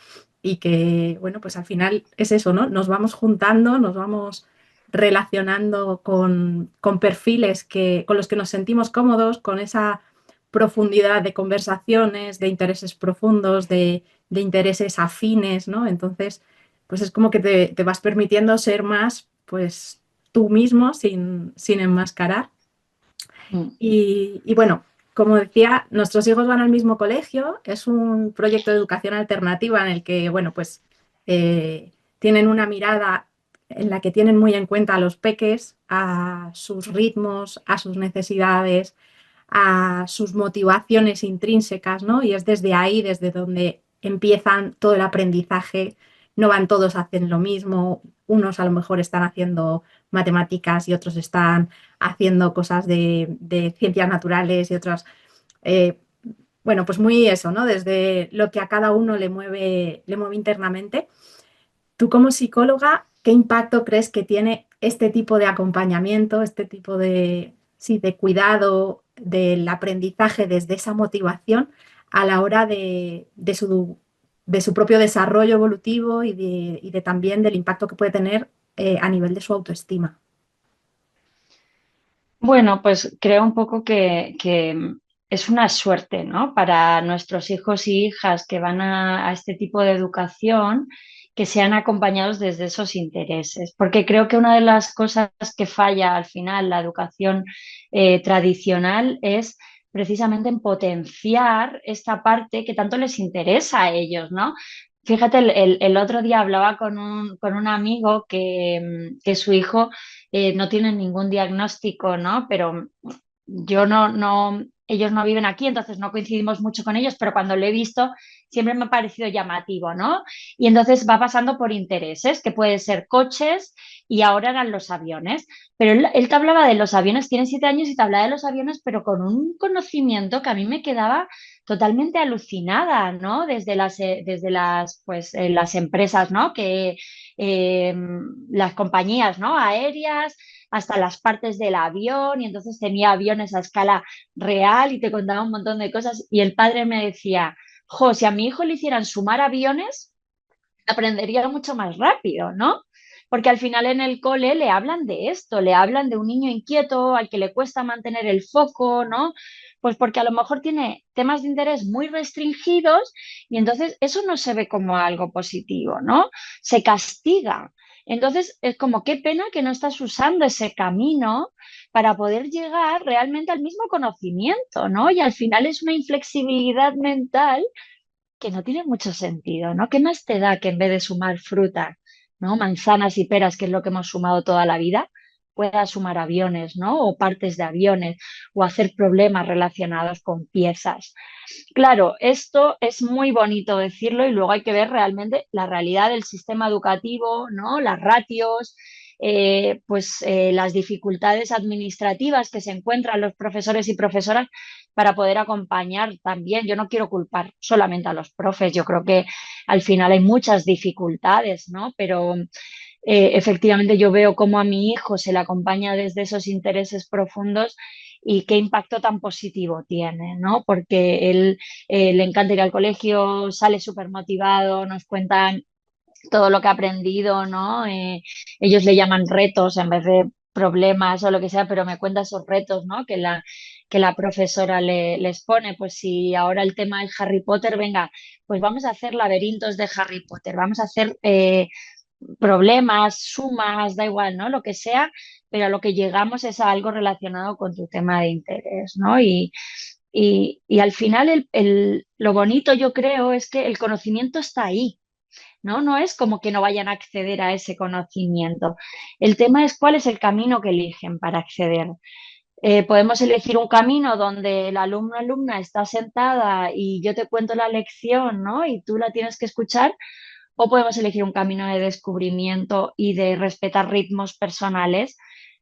y que, bueno, pues al final es eso, ¿no? Nos vamos juntando, nos vamos relacionando con perfiles con los que nos sentimos cómodos, con esa profundidad de conversaciones, de intereses profundos, de intereses afines, ¿no? Entonces, pues es como que te vas permitiendo ser más, pues tú mismo sin enmascarar. Mm. Y bueno, como decía, nuestros hijos van al mismo colegio, es un proyecto de educación alternativa en el que, bueno, pues tienen una mirada en la que tienen muy en cuenta a los peques, a sus ritmos, a sus necesidades, a sus motivaciones intrínsecas, ¿no? Y es desde ahí, desde donde empiezan todo el aprendizaje. No van todos a hacer lo mismo, unos a lo mejor están haciendo matemáticas y otros están haciendo cosas de ciencias naturales y otras, eh, bueno, pues muy eso, ¿no? Desde lo que a cada uno le mueve internamente. Tú como psicóloga, ¿qué impacto crees que tiene este tipo de acompañamiento, este tipo de, sí, de cuidado del aprendizaje desde esa motivación a la hora de su propio desarrollo evolutivo y de también del impacto que puede tener a nivel de su autoestima? Bueno, pues creo un poco que es una suerte, ¿no? Para nuestros hijos y hijas que van a este tipo de educación, que sean acompañados desde esos intereses. Porque creo que una de las cosas que falla al final la educación tradicional es precisamente en potenciar esta parte que tanto les interesa a ellos, ¿no? Fíjate, el otro día hablaba con un amigo que su hijo no tienen ningún diagnóstico, ¿no? Pero yo ellos no viven aquí, entonces no coincidimos mucho con ellos, pero cuando lo he visto siempre me ha parecido llamativo, ¿no? Y entonces va pasando por intereses, que pueden ser coches y ahora eran los aviones. Pero él te hablaba de los aviones, tiene 7 años y te hablaba de los aviones, pero con un conocimiento que a mí me quedaba totalmente alucinada, ¿no? Desde las empresas, ¿no? Eh, las compañías, ¿no? Aéreas, hasta las partes del avión, y entonces tenía aviones a escala real y te contaba un montón de cosas. Y el padre me decía, jo, si a mi hijo le hicieran sumar aviones, aprendería mucho más rápido, ¿no? Porque al final en el cole le hablan de esto, le hablan de un niño inquieto al que le cuesta mantener el foco, ¿no? Pues porque a lo mejor tiene temas de interés muy restringidos y entonces eso no se ve como algo positivo, ¿no? Se castiga. Entonces es como qué pena que no estás usando ese camino para poder llegar realmente al mismo conocimiento, ¿no? Y al final es una inflexibilidad mental que no tiene mucho sentido, ¿no? ¿Qué más te da que en vez de sumar frutas, ¿no? Manzanas y peras, que es lo que hemos sumado toda la vida, puedas sumar aviones, ¿no? O partes de aviones, o hacer problemas relacionados con piezas. Claro, esto es muy bonito decirlo y luego hay que ver realmente la realidad del sistema educativo, ¿no? Las ratios, las dificultades administrativas que se encuentran los profesores y profesoras para poder acompañar también. Yo no quiero culpar solamente a los profes, yo creo que al final hay muchas dificultades, ¿no? Pero efectivamente yo veo cómo a mi hijo se le acompaña desde esos intereses profundos y qué impacto tan positivo tiene, ¿no? Porque él le encanta ir al colegio, sale súper motivado, nos cuentan todo lo que ha aprendido, ¿no? Ellos le llaman retos en vez de problemas o lo que sea, pero me cuenta esos retos, ¿no? Que la profesora les pone. Pues si ahora el tema es Harry Potter, venga, pues vamos a hacer laberintos de Harry Potter, vamos a hacer problemas, sumas, da igual, ¿no? Lo que sea, pero a lo que llegamos es a algo relacionado con tu tema de interés, ¿no? Y al final lo bonito yo creo es que el conocimiento está ahí, ¿no? No es como que no vayan a acceder a ese conocimiento. El tema es cuál es el camino que eligen para acceder. Podemos elegir un camino donde el alumno o alumna está sentada y yo te cuento la lección, ¿no? Y tú la tienes que escuchar, o podemos elegir un camino de descubrimiento y de respetar ritmos personales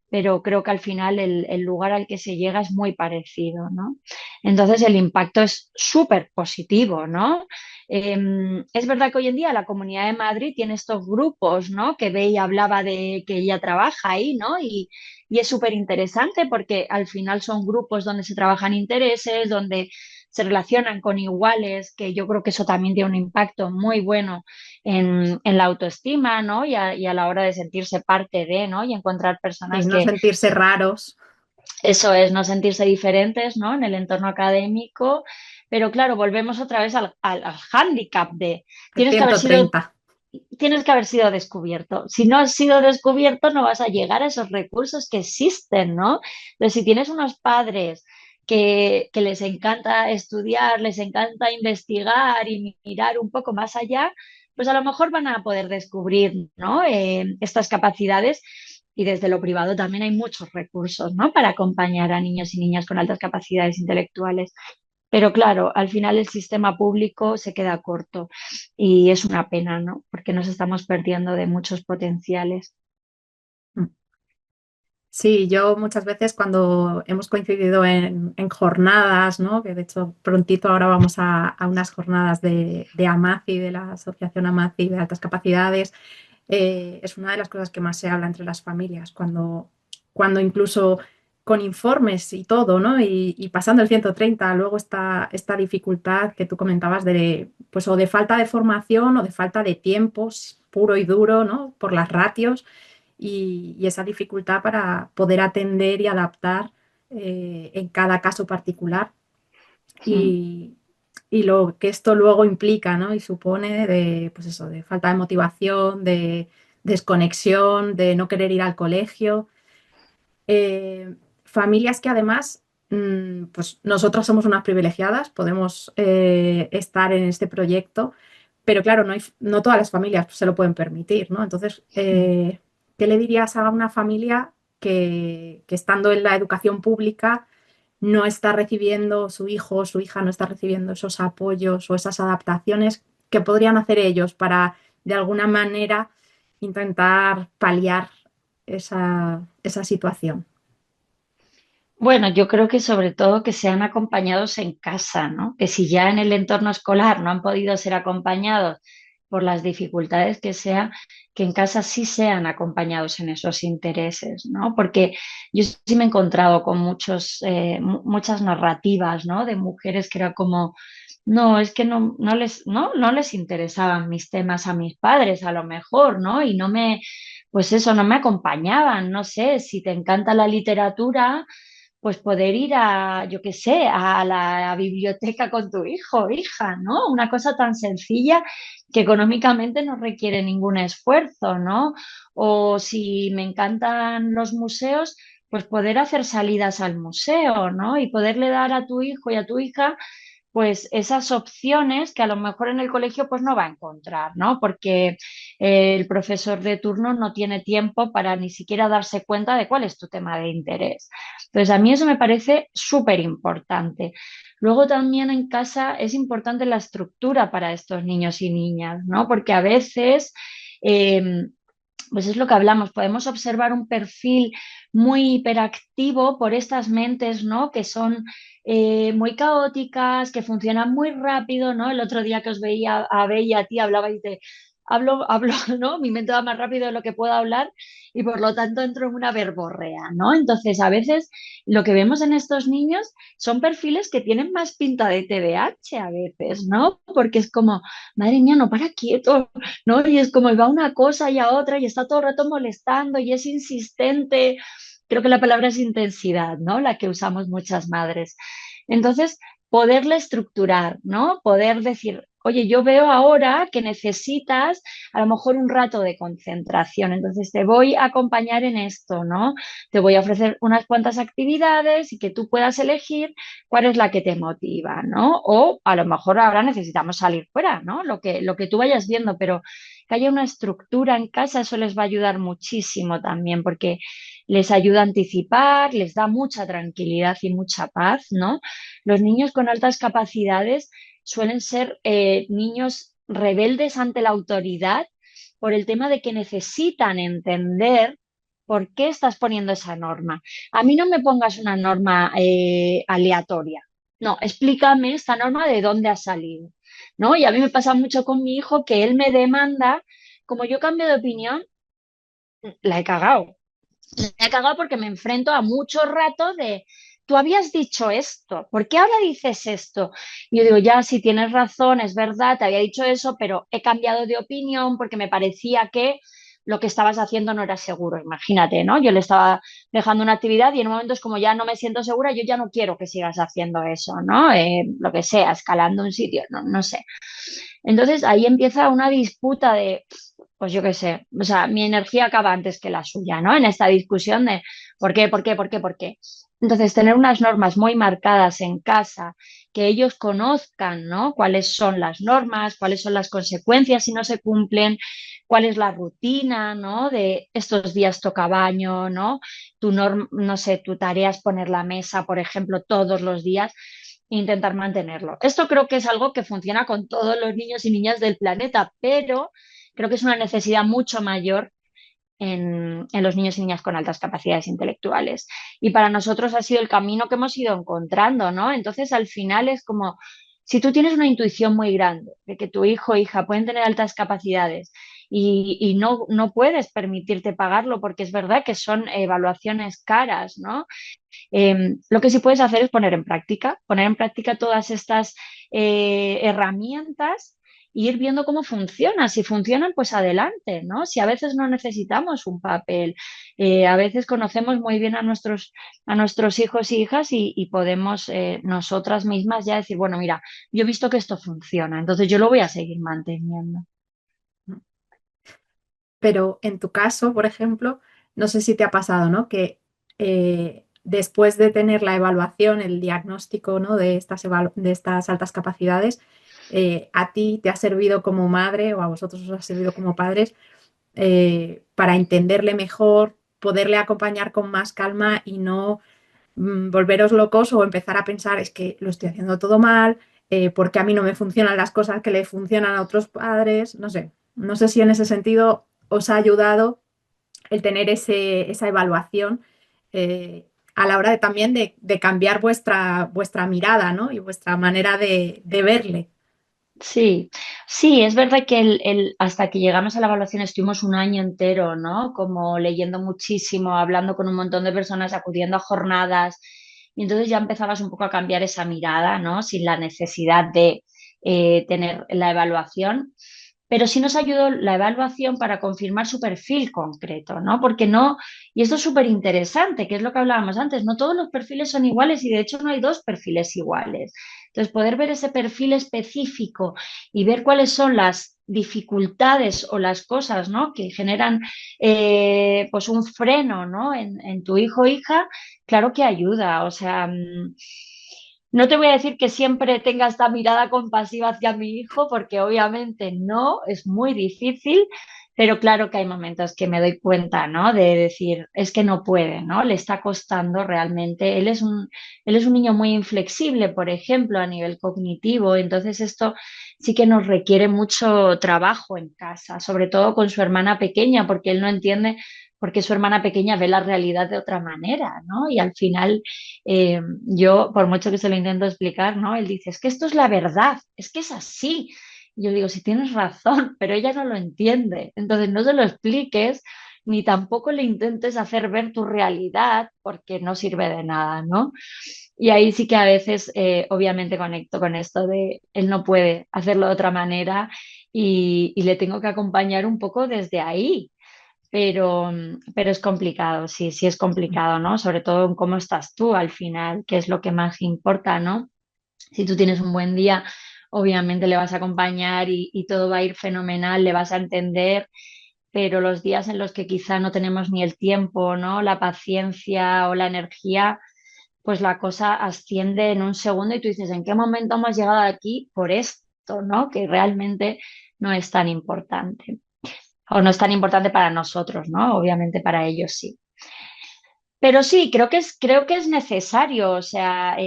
pero creo que al final el lugar al que se llega es muy parecido, ¿no? Entonces el impacto es súper positivo, ¿no? Es verdad que hoy en día la Comunidad de Madrid tiene estos grupos, ¿no? Que ve y hablaba de que ella trabaja ahí, ¿no? Y es súper interesante porque al final son grupos donde se trabajan intereses, donde se relacionan con iguales, que yo creo que eso también tiene un impacto muy bueno en la autoestima, ¿no? Y a la hora de sentirse parte de, ¿no? Y encontrar Y personas no que sentirse raros. eso es, no sentirse diferentes, ¿no? En el entorno académico. Pero claro, volvemos otra vez al hándicap de Al tienes que haber sido 130. tienes que haber sido descubierto. Si no has sido descubierto, no vas a llegar a esos recursos que existen, ¿no? Entonces, si tienes unos padres que les encanta estudiar, les encanta investigar y mirar un poco más allá, pues a lo mejor van a poder descubrir, ¿no? Estas capacidades. Y desde lo privado también hay muchos recursos, ¿no? Para acompañar a niños y niñas con altas capacidades intelectuales. Pero claro, al final el sistema público se queda corto y es una pena, ¿no? Porque nos estamos perdiendo de muchos potenciales. Sí, yo muchas veces cuando hemos coincidido en jornadas, ¿no? Que de hecho prontito ahora vamos a unas jornadas de AMACI, de la Asociación AMACI de Altas Capacidades, es una de las cosas que más se habla entre las familias, cuando incluso con informes y todo, ¿no? Y pasando el 130, luego esta dificultad que tú comentabas de, pues, o de falta de formación o de falta de tiempos puro y duro, ¿no? Por las ratios y esa dificultad para poder atender y adaptar en cada caso particular Mm. y, y lo que esto luego implica, ¿no? Y supone de, pues eso, de falta de motivación, de desconexión, de no querer ir al colegio. Familias que además, pues nosotras somos unas privilegiadas, podemos estar en este proyecto, pero claro, no todas las familias se lo pueden permitir, ¿no? Entonces, ¿qué le dirías a una familia que estando en la educación pública no está recibiendo, su hijo o su hija no está recibiendo esos apoyos o esas adaptaciones que podrían hacer ellos para, de alguna manera, intentar paliar esa situación? Bueno, yo creo que sobre todo que sean acompañados en casa, ¿no? Que si ya en el entorno escolar no han podido ser acompañados por las dificultades que sea, que en casa sí sean acompañados en esos intereses, ¿no? Porque yo sí me he encontrado con muchas narrativas, ¿no? De mujeres que era como, no, es que no les interesaban mis temas a mis padres, a lo mejor, ¿no? Y pues eso, no me acompañaban, no sé, si te encanta la literatura pues poder ir yo qué sé, a la biblioteca con tu hijo o hija, ¿no? Una cosa tan sencilla que económicamente no requiere ningún esfuerzo, ¿no? O si me encantan los museos, pues poder hacer salidas al museo, ¿no? Y poderle dar a tu hijo y a tu hija pues esas opciones que a lo mejor en el colegio pues no va a encontrar, ¿no? Porque el profesor de turno no tiene tiempo para ni siquiera darse cuenta de cuál es tu tema de interés. Entonces, a mí eso me parece súper importante. Luego también en casa es importante la estructura para estos niños y niñas, ¿no? Porque a veces eh, pues es lo que hablamos, podemos observar un perfil muy hiperactivo por estas mentes, ¿no? Que son muy caóticas, que funcionan muy rápido, ¿no? El otro día que os veía a Bea y a ti hablabais de, hablo, ¿no? Mi mente va más rápido de lo que puedo hablar y por lo tanto entro en una verborrea, ¿no? Entonces, a veces lo que vemos en estos niños son perfiles que tienen más pinta de TDAH a veces, ¿no? Porque es como, madre mía, no para quieto, ¿no? Y es como va una cosa y a otra y está todo el rato molestando y es insistente. Creo que la palabra es intensidad, ¿no? La que usamos muchas madres. Entonces, poderle estructurar, ¿no? Poder decir, oye, yo veo ahora que necesitas a lo mejor un rato de concentración, entonces te voy a acompañar en esto, ¿no? Te voy a ofrecer unas cuantas actividades y que tú puedas elegir cuál es la que te motiva, ¿no? O a lo mejor ahora necesitamos salir fuera, ¿no? Lo que tú vayas viendo, pero que haya una estructura en casa, eso les va a ayudar muchísimo también, porque les ayuda a anticipar, les da mucha tranquilidad y mucha paz, ¿no? Los niños con altas capacidades suelen ser niños rebeldes ante la autoridad por el tema de que necesitan entender por qué estás poniendo esa norma. A mí no me pongas una norma aleatoria. No, explícame esta norma de dónde ha salido, ¿no? Y a mí me pasa mucho con mi hijo que él me demanda, como yo cambio de opinión, la he cagado. La he cagado porque me enfrento a mucho rato de, tú habías dicho esto, ¿por qué ahora dices esto? Y yo digo, ya, si tienes razón, es verdad, te había dicho eso, pero he cambiado de opinión porque me parecía que lo que estabas haciendo no era seguro. Imagínate, ¿no? Yo le estaba dejando una actividad y en un momento es como ya no me siento segura, yo ya no quiero que sigas haciendo eso, ¿no? Lo que sea, escalando un sitio, no, no sé. Entonces ahí empieza una disputa de, pues yo qué sé, o sea, mi energía acaba antes que la suya, ¿no? En esta discusión de por qué, por qué, por qué, por qué. Entonces, tener unas normas muy marcadas en casa, que ellos conozcan, ¿no? Cuáles son las normas, cuáles son las consecuencias si no se cumplen, cuál es la rutina, ¿no? De estos días toca baño, ¿no? No sé, tu tarea es poner la mesa, por ejemplo, todos los días e intentar mantenerlo. Esto creo que es algo que funciona con todos los niños y niñas del planeta, pero creo que es una necesidad mucho mayor en los niños y niñas con altas capacidades intelectuales. Y para nosotros ha sido el camino que hemos ido encontrando, ¿no? Entonces, al final es como, si tú tienes una intuición muy grande de que tu hijo o hija pueden tener altas capacidades y no puedes permitirte pagarlo porque es verdad que son evaluaciones caras, ¿no? Lo que sí puedes hacer es poner en práctica todas estas herramientas e ir viendo cómo funciona. Si funcionan, pues adelante, ¿no? Si a veces no necesitamos un papel, a veces conocemos muy bien a nuestros hijos e hijas y podemos nosotras mismas ya decir, bueno, mira, yo he visto que esto funciona, entonces yo lo voy a seguir manteniendo. Pero en tu caso, por ejemplo, no sé si te ha pasado, ¿no? Que después de tener la evaluación, el diagnóstico, ¿no? De estas altas capacidades, a ti te ha servido como madre o a vosotros os ha servido como padres para entenderle mejor, poderle acompañar con más calma y no volveros locos o empezar a pensar, es que lo estoy haciendo todo mal, porque a mí no me funcionan las cosas que le funcionan a otros padres, no sé. No sé si en ese sentido os ha ayudado el tener esa evaluación a la hora de, también de cambiar vuestra mirada, ¿no? Y vuestra manera de verle. Sí, sí, es verdad que hasta que llegamos a la evaluación estuvimos un año entero, ¿no? Como leyendo muchísimo, hablando con un montón de personas, acudiendo a jornadas, y entonces ya empezabas un poco a cambiar esa mirada, ¿no? Sin la necesidad de tener la evaluación. Pero sí nos ayudó la evaluación para confirmar su perfil concreto, ¿no? Porque no, y esto es súper interesante, que es lo que hablábamos antes, no todos los perfiles son iguales y de hecho no hay dos perfiles iguales. Entonces, poder ver ese perfil específico y ver cuáles son las dificultades o las cosas, ¿no? Que generan pues un freno, ¿no? En tu hijo o hija, claro que ayuda. O sea, no te voy a decir que siempre tenga esta mirada compasiva hacia mi hijo, porque obviamente no, es muy difícil, pero claro que hay momentos que me doy cuenta, ¿no? De decir, es que no puede, ¿no? Le está costando realmente. Él es un niño muy inflexible, por ejemplo, a nivel cognitivo, entonces esto sí que nos requiere mucho trabajo en casa, sobre todo con su hermana pequeña, porque él no entiende por qué su hermana pequeña ve la realidad de otra manera, ¿no? Y al final yo, por mucho que se lo intento explicar, ¿no? Él dice, es que esto es la verdad, es que es así. Y yo digo, si tienes razón, pero ella no lo entiende. Entonces no se lo expliques ni tampoco le intentes hacer ver tu realidad porque no sirve de nada, ¿no? Y ahí sí que a veces, obviamente, conecto con esto de él no puede hacerlo de otra manera y le tengo que acompañar un poco desde ahí. Pero es complicado, sí, sí es complicado, ¿no? Sobre todo en cómo estás tú al final, que es lo que más importa, ¿no? Si tú tienes un buen día, obviamente le vas a acompañar y todo va a ir fenomenal, le vas a entender, pero los días en los que quizá no tenemos ni el tiempo, ¿no? La paciencia o la energía, pues la cosa asciende en un segundo y tú dices, ¿en qué momento hemos llegado aquí por esto, ¿no? Que realmente no es tan importante o no es tan importante para nosotros, ¿no? Obviamente para ellos sí. Pero sí, creo que es necesario, o sea,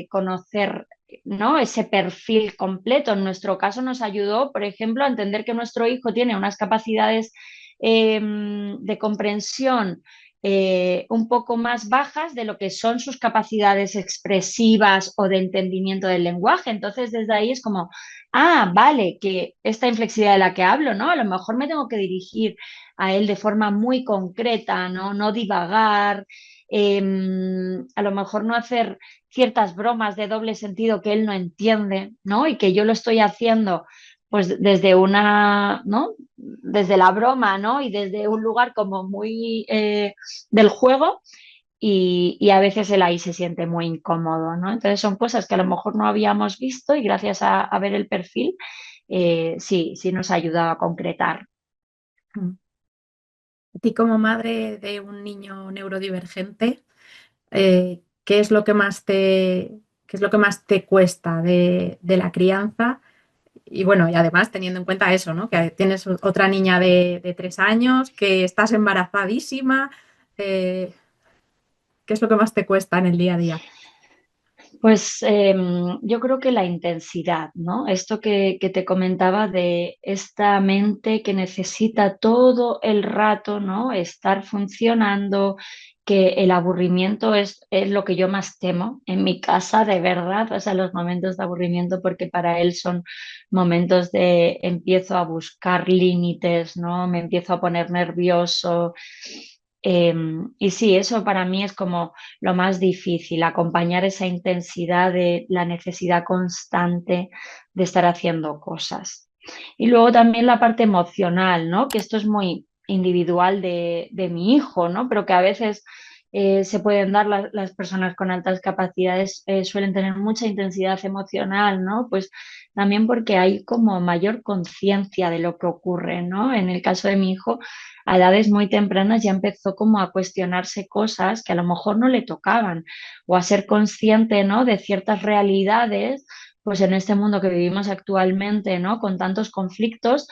conocer, ¿no? Ese perfil completo. En nuestro caso nos ayudó, por ejemplo, a entender que nuestro hijo tiene unas capacidades de comprensión un poco más bajas de lo que son sus capacidades expresivas o de entendimiento del lenguaje. Entonces, desde ahí es como, ah, vale, que esta inflexibilidad de la que hablo, ¿no? A lo mejor me tengo que dirigir a él de forma muy concreta, ¿no? No divagar, a lo mejor no hacer ciertas bromas de doble sentido que él no entiende, ¿no? Y que yo lo estoy haciendo pues desde una, ¿no? Desde la broma, ¿no? Y desde un lugar como muy del juego y a veces él ahí se siente muy incómodo, ¿no? Entonces son cosas que a lo mejor no habíamos visto y gracias a ver el perfil, sí, sí nos ayuda a concretar. Mm. A ti como madre de un niño neurodivergente, ¿qué es lo que más qué es lo que más te cuesta de la crianza? Y bueno, y además teniendo en cuenta eso, ¿no? Que tienes otra niña de 3 años, que estás embarazadísima, eh, ¿qué es lo que más te cuesta en el día a día? Pues yo creo que la intensidad, ¿no? Esto que te comentaba de esta mente que necesita todo el rato, ¿no? Estar funcionando, que el aburrimiento es lo que yo más temo en mi casa, de verdad, o sea, los momentos de aburrimiento, porque para él son momentos de empiezo a buscar límites, ¿no? Me empiezo a poner nervioso. Y sí, eso para mí es como lo más difícil, acompañar esa intensidad de la necesidad constante de estar haciendo cosas. Y luego también la parte emocional, ¿no? Que esto es muy individual de mi hijo, ¿no? Pero que a veces se pueden dar las personas con altas capacidades, suelen tener mucha intensidad emocional, ¿no? Pues también porque hay como mayor conciencia de lo que ocurre, ¿no? En el caso de mi hijo, a edades muy tempranas ya empezó como a cuestionarse cosas que a lo mejor no le tocaban o a ser consciente, ¿no? De ciertas realidades, pues en este mundo que vivimos actualmente, ¿no? Con tantos conflictos,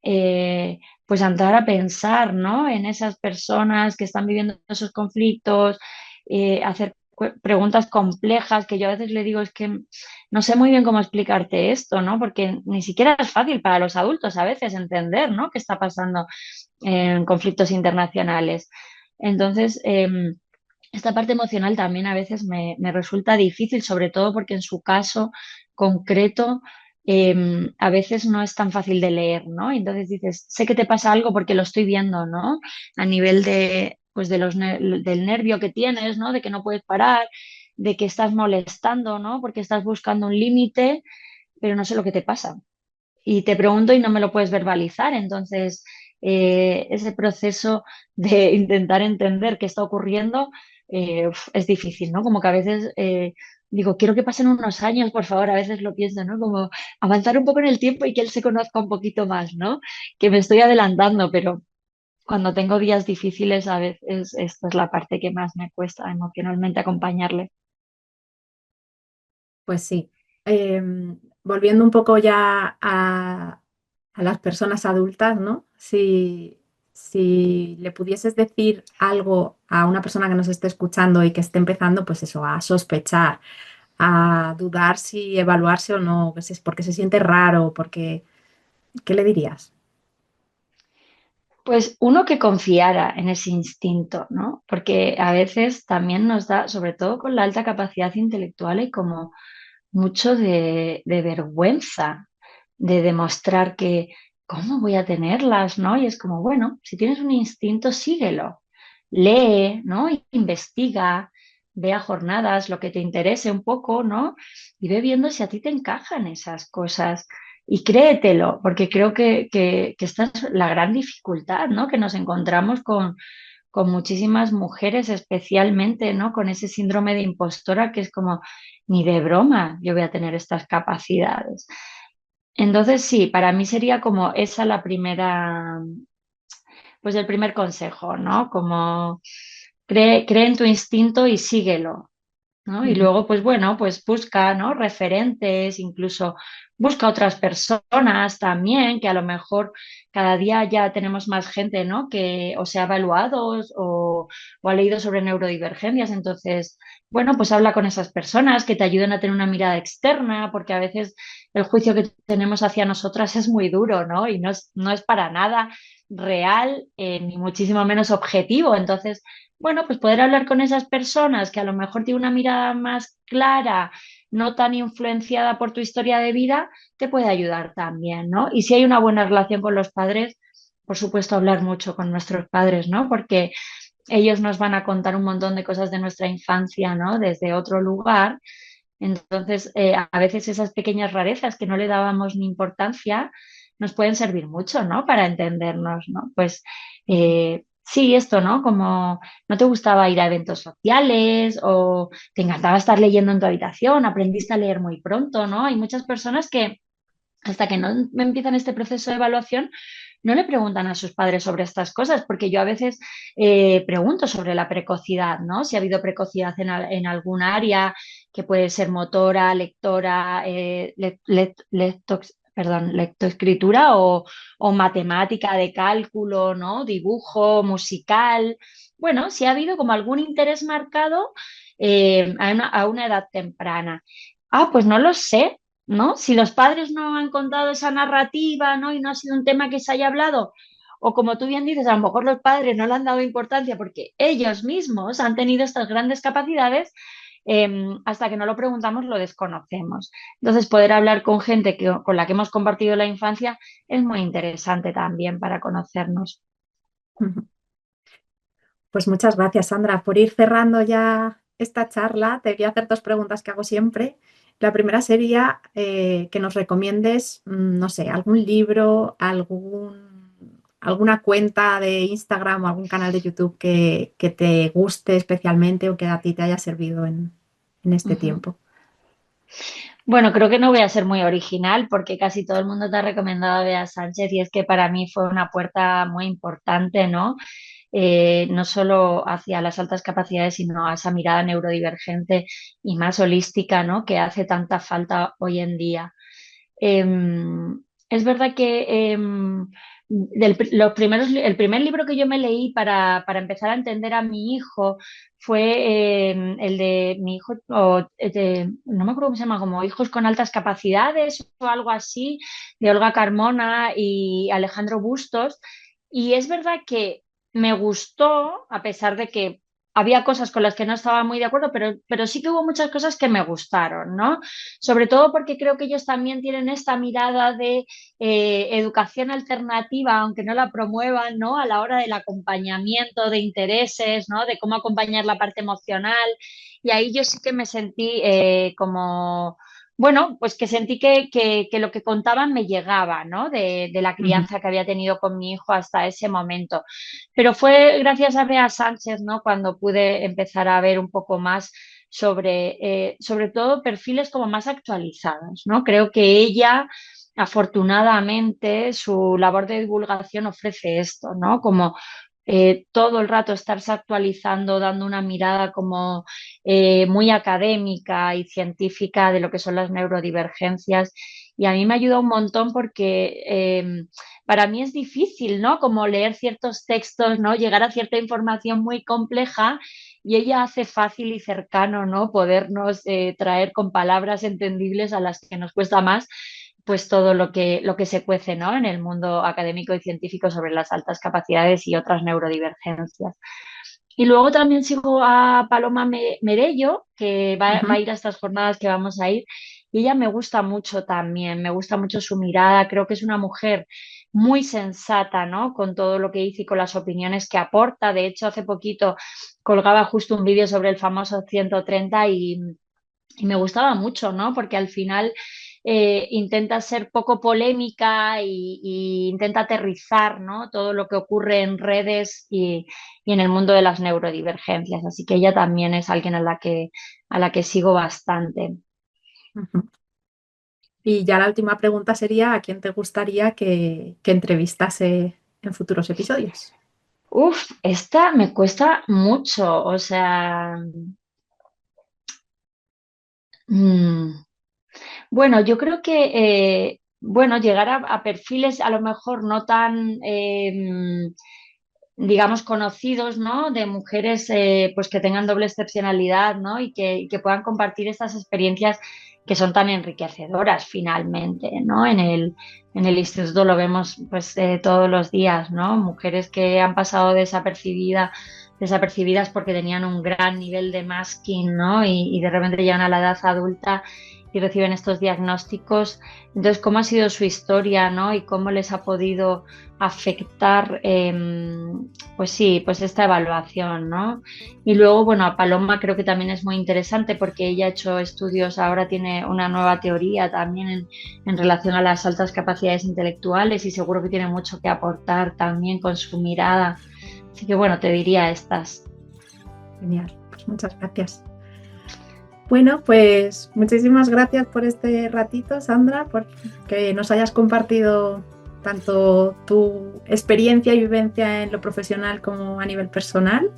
pues entrar a pensar, ¿no? En esas personas que están viviendo esos conflictos, hacer preguntas complejas que yo a veces le digo es que no sé muy bien cómo explicarte esto, ¿no? Porque ni siquiera es fácil para los adultos a veces entender, ¿no? ¿Qué está pasando en conflictos internacionales? Entonces, esta parte emocional también a veces me resulta difícil, sobre todo porque en su caso concreto a veces no es tan fácil de leer, ¿no? Y entonces dices, sé que te pasa algo porque lo estoy viendo, ¿no? A nivel de, pues de del nervio que tienes, ¿no? De que no puedes parar, de que estás molestando, ¿no? Porque estás buscando un límite, pero no sé lo que te pasa y te pregunto y no me lo puedes verbalizar. Entonces, ese proceso de intentar entender qué está ocurriendo es difícil, ¿no? Como que a veces digo, quiero que pasen unos años, por favor, a veces lo pienso, ¿no? Como avanzar un poco en el tiempo y que él se conozca un poquito más, ¿no? Que me estoy adelantando, pero cuando tengo días difíciles, a veces esta es la parte que más me cuesta emocionalmente acompañarle. Pues sí. Volviendo un poco ya a las personas adultas, ¿no? Si le pudieses decir algo a una persona que nos esté escuchando y que esté empezando, pues eso, a sospechar, a dudar si evaluarse o no, que si es porque se siente raro, porque, ¿qué le dirías? Pues uno que confiara en ese instinto, ¿no? Porque a veces también nos da, sobre todo con la alta capacidad intelectual, y como mucho de vergüenza de demostrar que, ¿cómo voy a tenerlas, no? Y es como, bueno, si tienes un instinto, síguelo. Lee, ¿no? Investiga, ve a jornadas, lo que te interese un poco, ¿no? Y ve viendo si a ti te encajan esas cosas. Y créetelo, porque creo que esta es la gran dificultad, ¿no? Que nos encontramos con muchísimas mujeres, especialmente, ¿no? Con ese síndrome de impostora que es como, ni de broma yo voy a tener estas capacidades. Entonces, sí, para mí sería como esa la primera, pues el primer consejo, ¿no? Como cree en tu instinto y síguelo, ¿no? Y Ujú. luego, pues bueno, pues busca, ¿no? Referentes, incluso busca otras personas también, que a lo mejor cada día ya tenemos más gente, ¿no? Que o se ha evaluado o ha leído sobre neurodivergencias. Entonces, bueno, pues habla con esas personas que te ayuden a tener una mirada externa, porque a veces el juicio que tenemos hacia nosotras es muy duro, ¿no? Y no es para nada real, ni muchísimo menos objetivo. Entonces, bueno, pues poder hablar con esas personas que a lo mejor tienen una mirada más clara, no tan influenciada por tu historia de vida, te puede ayudar también, ¿no? Y si hay una buena relación con los padres, por supuesto, hablar mucho con nuestros padres, ¿no? Porque ellos nos van a contar un montón de cosas de nuestra infancia, ¿no? Desde otro lugar. Entonces, a veces esas pequeñas rarezas que no le dábamos ni importancia nos pueden servir mucho, ¿no? Para entendernos, ¿no? Pues sí, esto, ¿no? Como no te gustaba ir a eventos sociales o te encantaba estar leyendo en tu habitación, aprendiste a leer muy pronto, ¿no? Hay muchas personas que hasta que no empiezan este proceso de evaluación, no le preguntan a sus padres sobre estas cosas, porque yo a veces pregunto sobre la precocidad, ¿no? Si ha habido precocidad en algún área, que puede ser motora, lectora, perdón, lectoescritura o matemática de cálculo, ¿no? Dibujo, musical. Bueno, si ha habido como algún interés marcado a una edad temprana. Ah, pues no lo sé, ¿no? Si los padres no han contado esa narrativa, ¿no? Y no ha sido un tema que se haya hablado, o como tú bien dices, a lo mejor los padres no le han dado importancia porque ellos mismos han tenido estas grandes capacidades, hasta que no lo preguntamos lo desconocemos. Entonces, poder hablar con gente con la que hemos compartido la infancia es muy interesante también para conocernos. Ujú. Pues muchas gracias, Sandra. Por ir cerrando ya esta charla, te voy a hacer dos preguntas que hago siempre. La primera sería que nos recomiendes, no sé, algún libro, alguna cuenta de Instagram o algún canal de YouTube que te guste especialmente o que a ti te haya servido en este Ujú. tiempo. Bueno, creo que no voy a ser muy original porque casi todo el mundo te ha recomendado a Bea Sánchez y es que para mí fue una puerta muy importante, ¿no? No solo hacia las altas capacidades, sino a esa mirada neurodivergente y más holística, ¿no? Que hace tanta falta hoy en día. Es verdad que el primer libro que yo me leí para empezar a entender a mi hijo fue el de mi hijo, no me acuerdo cómo se llama, como Hijos con altas capacidades o algo así, de Olga Carmona y Alejandro Bustos. Y es verdad que me gustó, a pesar de que había cosas con las que no estaba muy de acuerdo, pero sí que hubo muchas cosas que me gustaron, ¿no? Sobre todo porque creo que ellos también tienen esta mirada de educación alternativa, aunque no la promuevan, ¿no? A la hora del acompañamiento de intereses, ¿no? De cómo acompañar la parte emocional. Y ahí yo sí que me sentí como, bueno, pues que sentí que lo que contaban me llegaba, ¿no? De la Ujú. crianza que había tenido con mi hijo hasta ese momento. Pero fue gracias a Bea Sánchez, ¿no? Cuando pude empezar a ver un poco más sobre todo perfiles como más actualizados, ¿no? Creo que ella, afortunadamente, su labor de divulgación ofrece esto, ¿no? Como todo el rato estarse actualizando, dando una mirada como muy académica y científica de lo que son las neurodivergencias. Y a mí me ayuda un montón porque para mí es difícil, ¿no? Como leer ciertos textos, ¿no? Llegar a cierta información muy compleja y ella hace fácil y cercano, ¿no? Podernos traer con palabras entendibles a las que nos cuesta más, pues todo lo que se cuece, ¿no? En el mundo académico y científico sobre las altas capacidades y otras neurodivergencias. Y luego también sigo a Paloma Merello, que va a Ujú. ir a estas jornadas que vamos a ir, y ella me gusta mucho también, me gusta mucho su mirada, creo que es una mujer muy sensata, ¿no? Con todo lo que dice y con las opiniones que aporta. De hecho, hace poquito colgaba justo un vídeo sobre el famoso 130 y me gustaba mucho, ¿no? Porque al final intenta ser poco polémica y intenta aterrizar, ¿no? Todo lo que ocurre en redes y en el mundo de las neurodivergencias. Así que ella también es alguien a la que sigo bastante. Ujú. Y ya la última pregunta sería, ¿a quién te gustaría que entrevistase en futuros episodios? Uf, esta me cuesta mucho, o sea, mm, Bueno, yo creo que bueno, llegar a perfiles a lo mejor no tan digamos, conocidos, ¿no? De mujeres pues que tengan doble excepcionalidad, ¿no? Y que puedan compartir estas experiencias que son tan enriquecedoras finalmente, ¿no? En el instituto lo vemos pues todos los días, ¿no? Mujeres que han pasado desapercibidas porque tenían un gran nivel de masking, ¿no? Y de repente llegan a la edad adulta y reciben estos diagnósticos. Entonces, ¿cómo ha sido su historia, ¿no? Y cómo les ha podido afectar, pues sí, pues esta evaluación, ¿no? Y luego, bueno, a Paloma creo que también es muy interesante porque ella ha hecho estudios, ahora tiene una nueva teoría también en relación a las altas capacidades intelectuales y seguro que tiene mucho que aportar también con su mirada. Así que bueno, te diría estas. Genial, pues muchas gracias. Bueno, pues muchísimas gracias por este ratito, Sandra, por que nos hayas compartido tanto tu experiencia y vivencia en lo profesional como a nivel personal.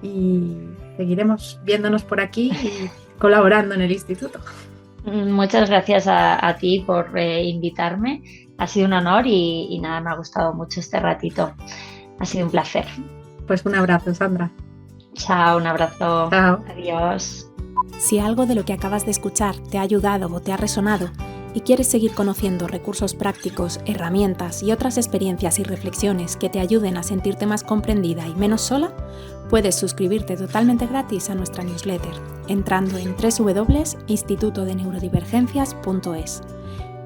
Y seguiremos viéndonos por aquí y colaborando en el instituto. Muchas gracias a ti por invitarme. Ha sido un honor y nada, me ha gustado mucho este ratito. Ha sido un placer. Pues un abrazo, Sandra. Chao, un abrazo. Chao. Adiós. Si algo de lo que acabas de escuchar te ha ayudado o te ha resonado y quieres seguir conociendo recursos prácticos, herramientas y otras experiencias y reflexiones que te ayuden a sentirte más comprendida y menos sola, puedes suscribirte totalmente gratis a nuestra newsletter entrando en www.institutodeneurodivergencias.es.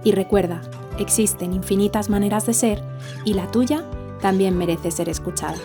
Y recuerda, existen infinitas maneras de ser y la tuya también merece ser escuchada.